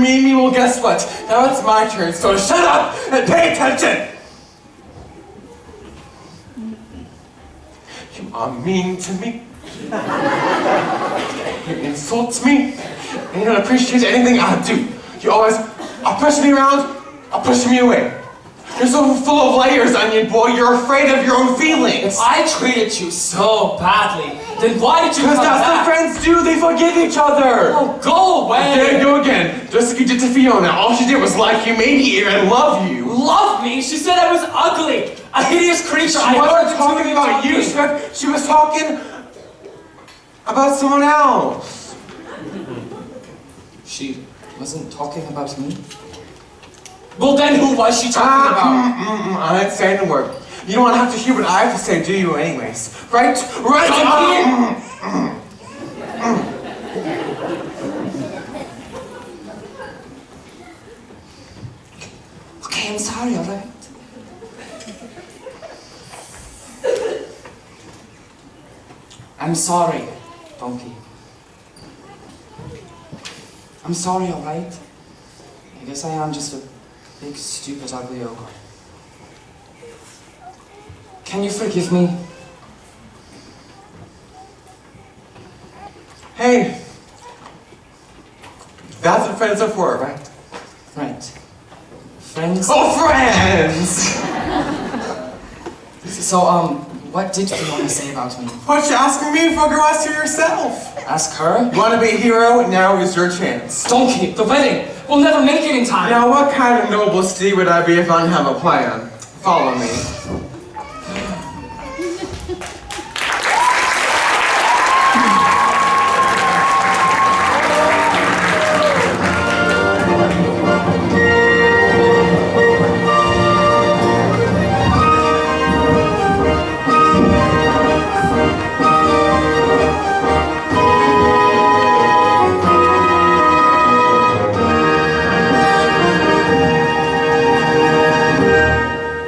Me. Well, guess what? Now it's my turn, so shut up and pay attention. You are mean to me. You insult me. And you don't appreciate anything I do. You always are pushing me around, or pushing me away. You're so full of layers, onion boy. You're afraid of your own feelings. If I treated you so badly, then why did you come Because that's back? what friends do. They forgive each other. Oh, go away. There you go again. Just like you did to Fiona. All she did was like you, maybe even love you. Love me? She said I was ugly. A hideous creature. She wasn't talking about you, Shrek. She was talking about someone else. She wasn't talking about me? Well, then who was she talking about? I ain't saying a word. You don't want to have to hear what I have to say, do you, anyways? Right? Right? Okay, I'm sorry, alright? I'm sorry, Donkey. I'm sorry, alright? I guess I am just a big, stupid, ugly ogre. Can you forgive me? Hey. That's what friends are for, right? Right. Friends? Oh, friends! So, what did you want to say about me? What you asking me for? Go ask her yourself. Ask her? You want to be a hero? Now is your chance. Donkey, the wedding! We'll never make it in time! Now, what kind of noble steed would I be if I didn't have a plan? Follow me.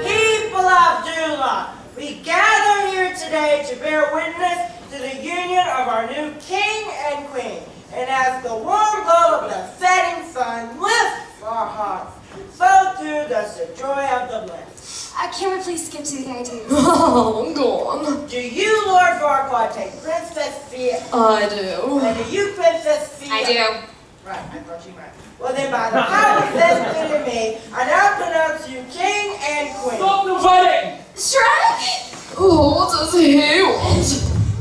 People of Dula, we gather here today to bear witness to the union of our new king and queen. And as the warm glow of the setting sun lifts our hearts, so too does the joy of the bliss. Can we please skip to the ideas? Oh, go on. Do you, Lord Farquaad, take Princess Fia? I do. And do you, Princess Fia? I do. Right, I thought you might. Well then, by the power vested in me, I now pronounce you king and queen. Stop the wedding! Shrek! Oh, what does he want?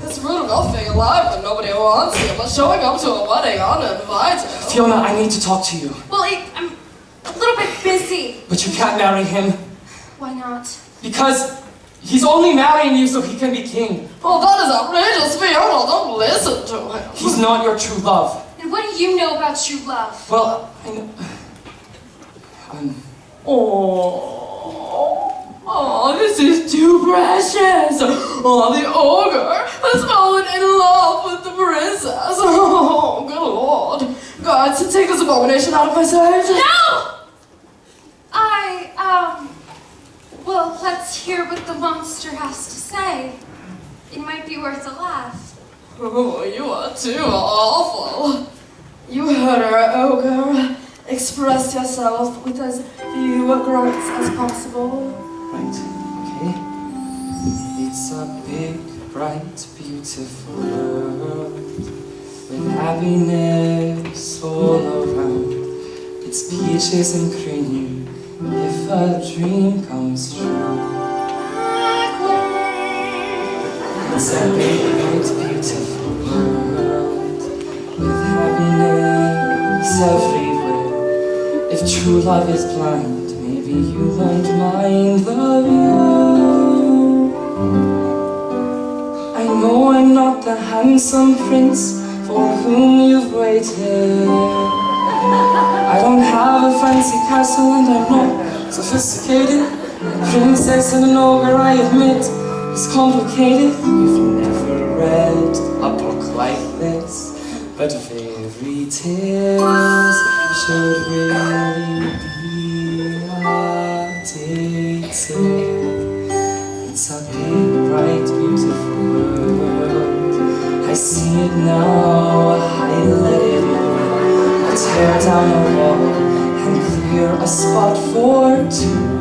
It's rude enough being alive when nobody wants you, but showing up to a wedding uninvited. Fiona, I need to talk to you. Well, I'm a little bit busy. But you can't marry him. Why not? Because he's only marrying you so he can be king. Oh, that is outrageous, Fiona. Don't listen to him. He's not your true love. And what do you know about true love? Well, I know... Oh, this is too precious. Oh, the ogre has fallen in love with the princess. Oh, good lord. God, to take this abomination out of my sight. No! Well, let's hear what the monster has to say. It might be worth a laugh. Oh, you are too awful. You heard her, ogre. Express yourself with as few grunts as possible. Right, okay. It's a big, bright, beautiful world with happiness all around. It's peaches and cream if a dream comes true. It's a big, bright, beautiful world with happiness everywhere. If true love is blind, maybe you won't mind the view. I know I'm not the handsome prince for whom you've waited. I don't have a fancy castle and I'm not Sophisticated princess and an ogre, I admit, it's complicated. You've never read a book like this, but fairy tales should really be addictive. It's a big, bright, beautiful world. I see it now, I let it in. I tear down a wall and clear a spot for two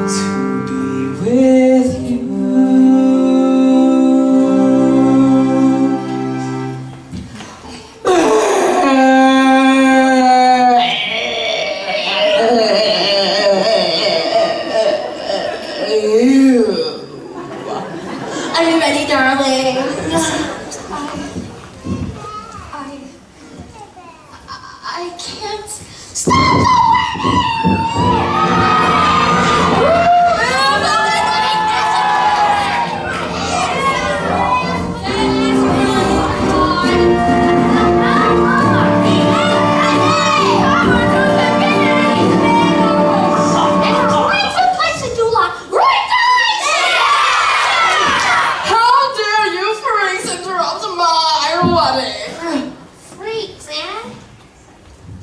to be with you. Are you ready, darling? I can't stop How dare you freaks interrupt my wedding? Freaks, eh?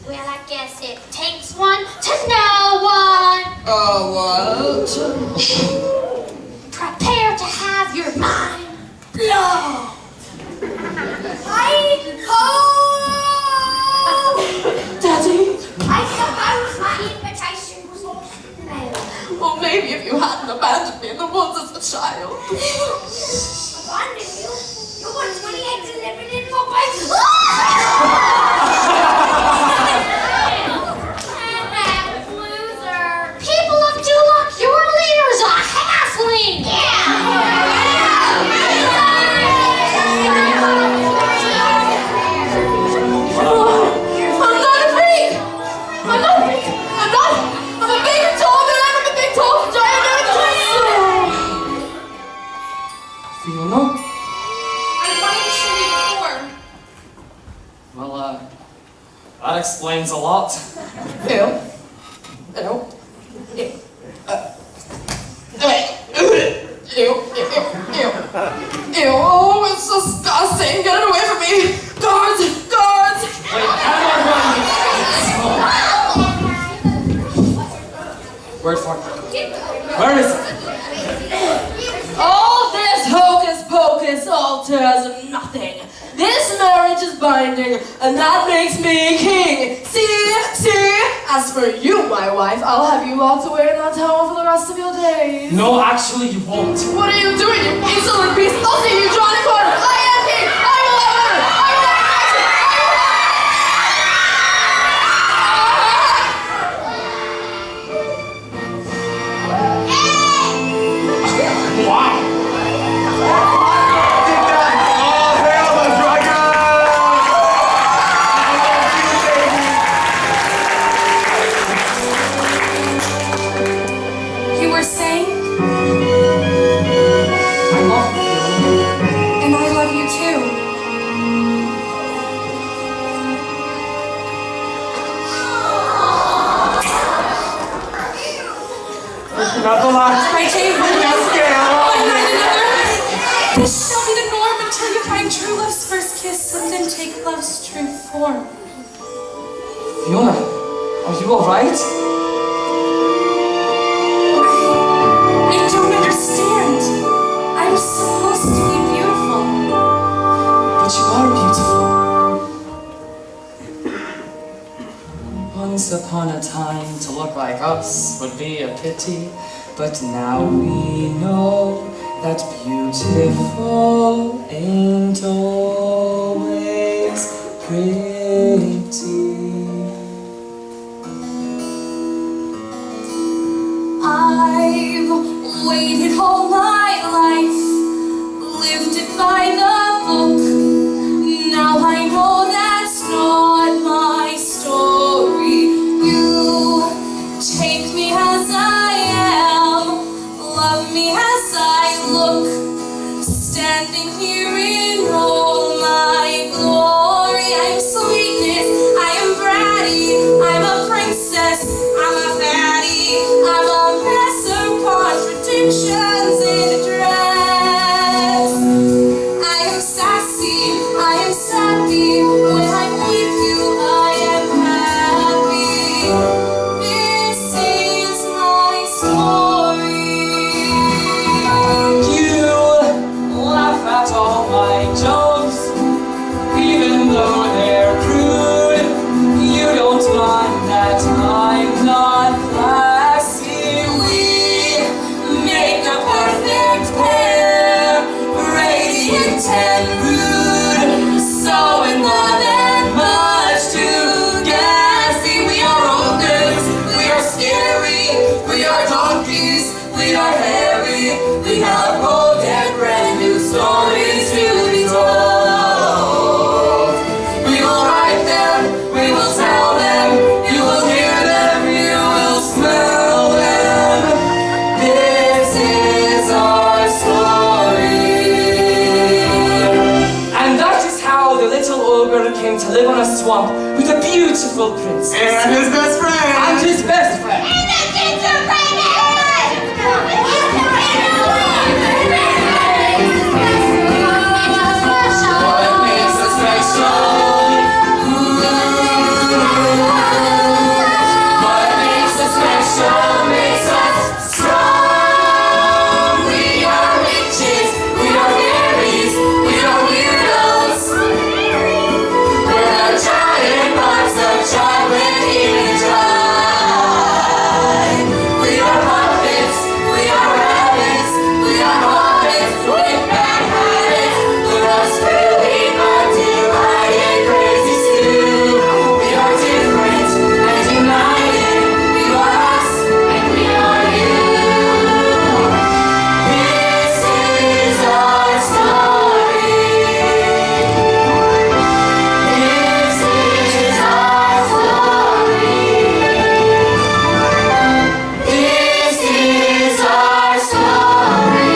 Well, I guess it takes one to know one. What? Prepare to have your mind blown. Hi-ho! Daddy? I suppose my invitation was lost in the mail. Well, maybe if you hadn't abandoned me in the woods as a child. Abandon you? You were 28 and living in Mumbai. Loser. People of Dulak, your leader's a halfling. I'm not a freak! I'm not a freak! I'm a big tall man! I'm a big tall giant man! Fiona? I wanted to show you before. Well, that explains a lot. Ew. Ew. Ew. Ew. Ew. Oh, it's disgusting. Get it away from me. Guards! Guards! Wait, how do I run? Word for it. Where is it? All this hocus pocus alters nothing. This marriage is binding, and that makes me king. See? As for you, my wife, I'll have you locked away in that tower for the rest of your days. No, actually, you won't. What are you doing, you insolent beast? I'll see you drawn a corner. I am king. I will have her. I will have Wow. All hail the dragon! You were saying, I love you. and I love you too. Not the last. My table. Yes, Gail. One night another. This shall be the norm until you find true love's first kiss and then take love's true form. Fiona, are you alright? I don't understand. I'm supposed to be beautiful. But you are beautiful. Once upon a time, to look like us would be a pity. But now we know that beautiful ain't always pretty. I've waited all my life, lived it by the book. Now I know that's not my story. You take me as I am, love me as I look, standing here in all my glory. I'm sweetness, I am bratty, I'm a princess, I'm a came to live on a swamp with a beautiful princess. And his best friend. And his best friend. And the gingerbread man! What makes us special? What makes us special makes us strong. We are witches, we are fairies, we are weirdos. We're a giant box of chocolate even dry. We are puppets, we are rabbits, we are hobbits with bad habits. Look us really are divided, crazy stew. We are different and united. We are us and we are you. This is our story. This is our story. This is our story.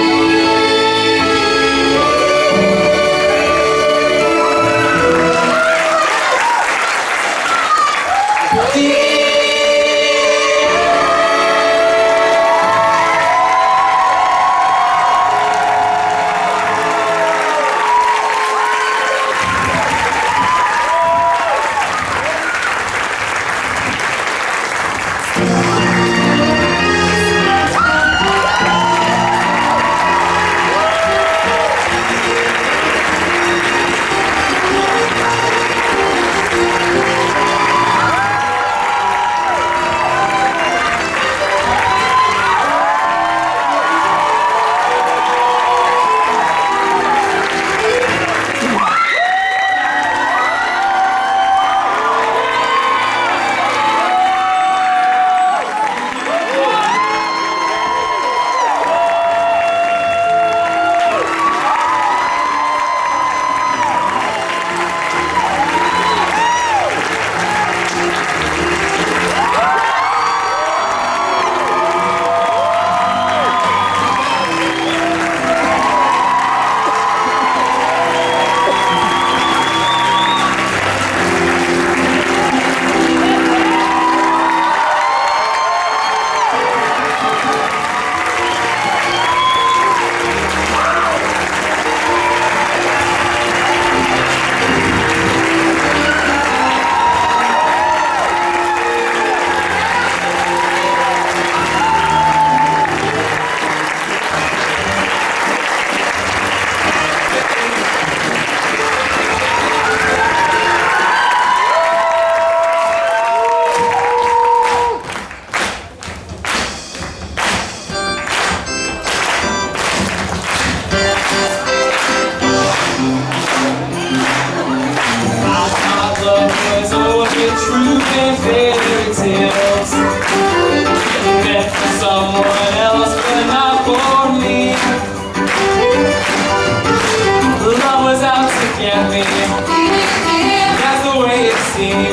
Truth and fairy tales meant for someone else, but not for me. Love was out to get me. That's the way it seems.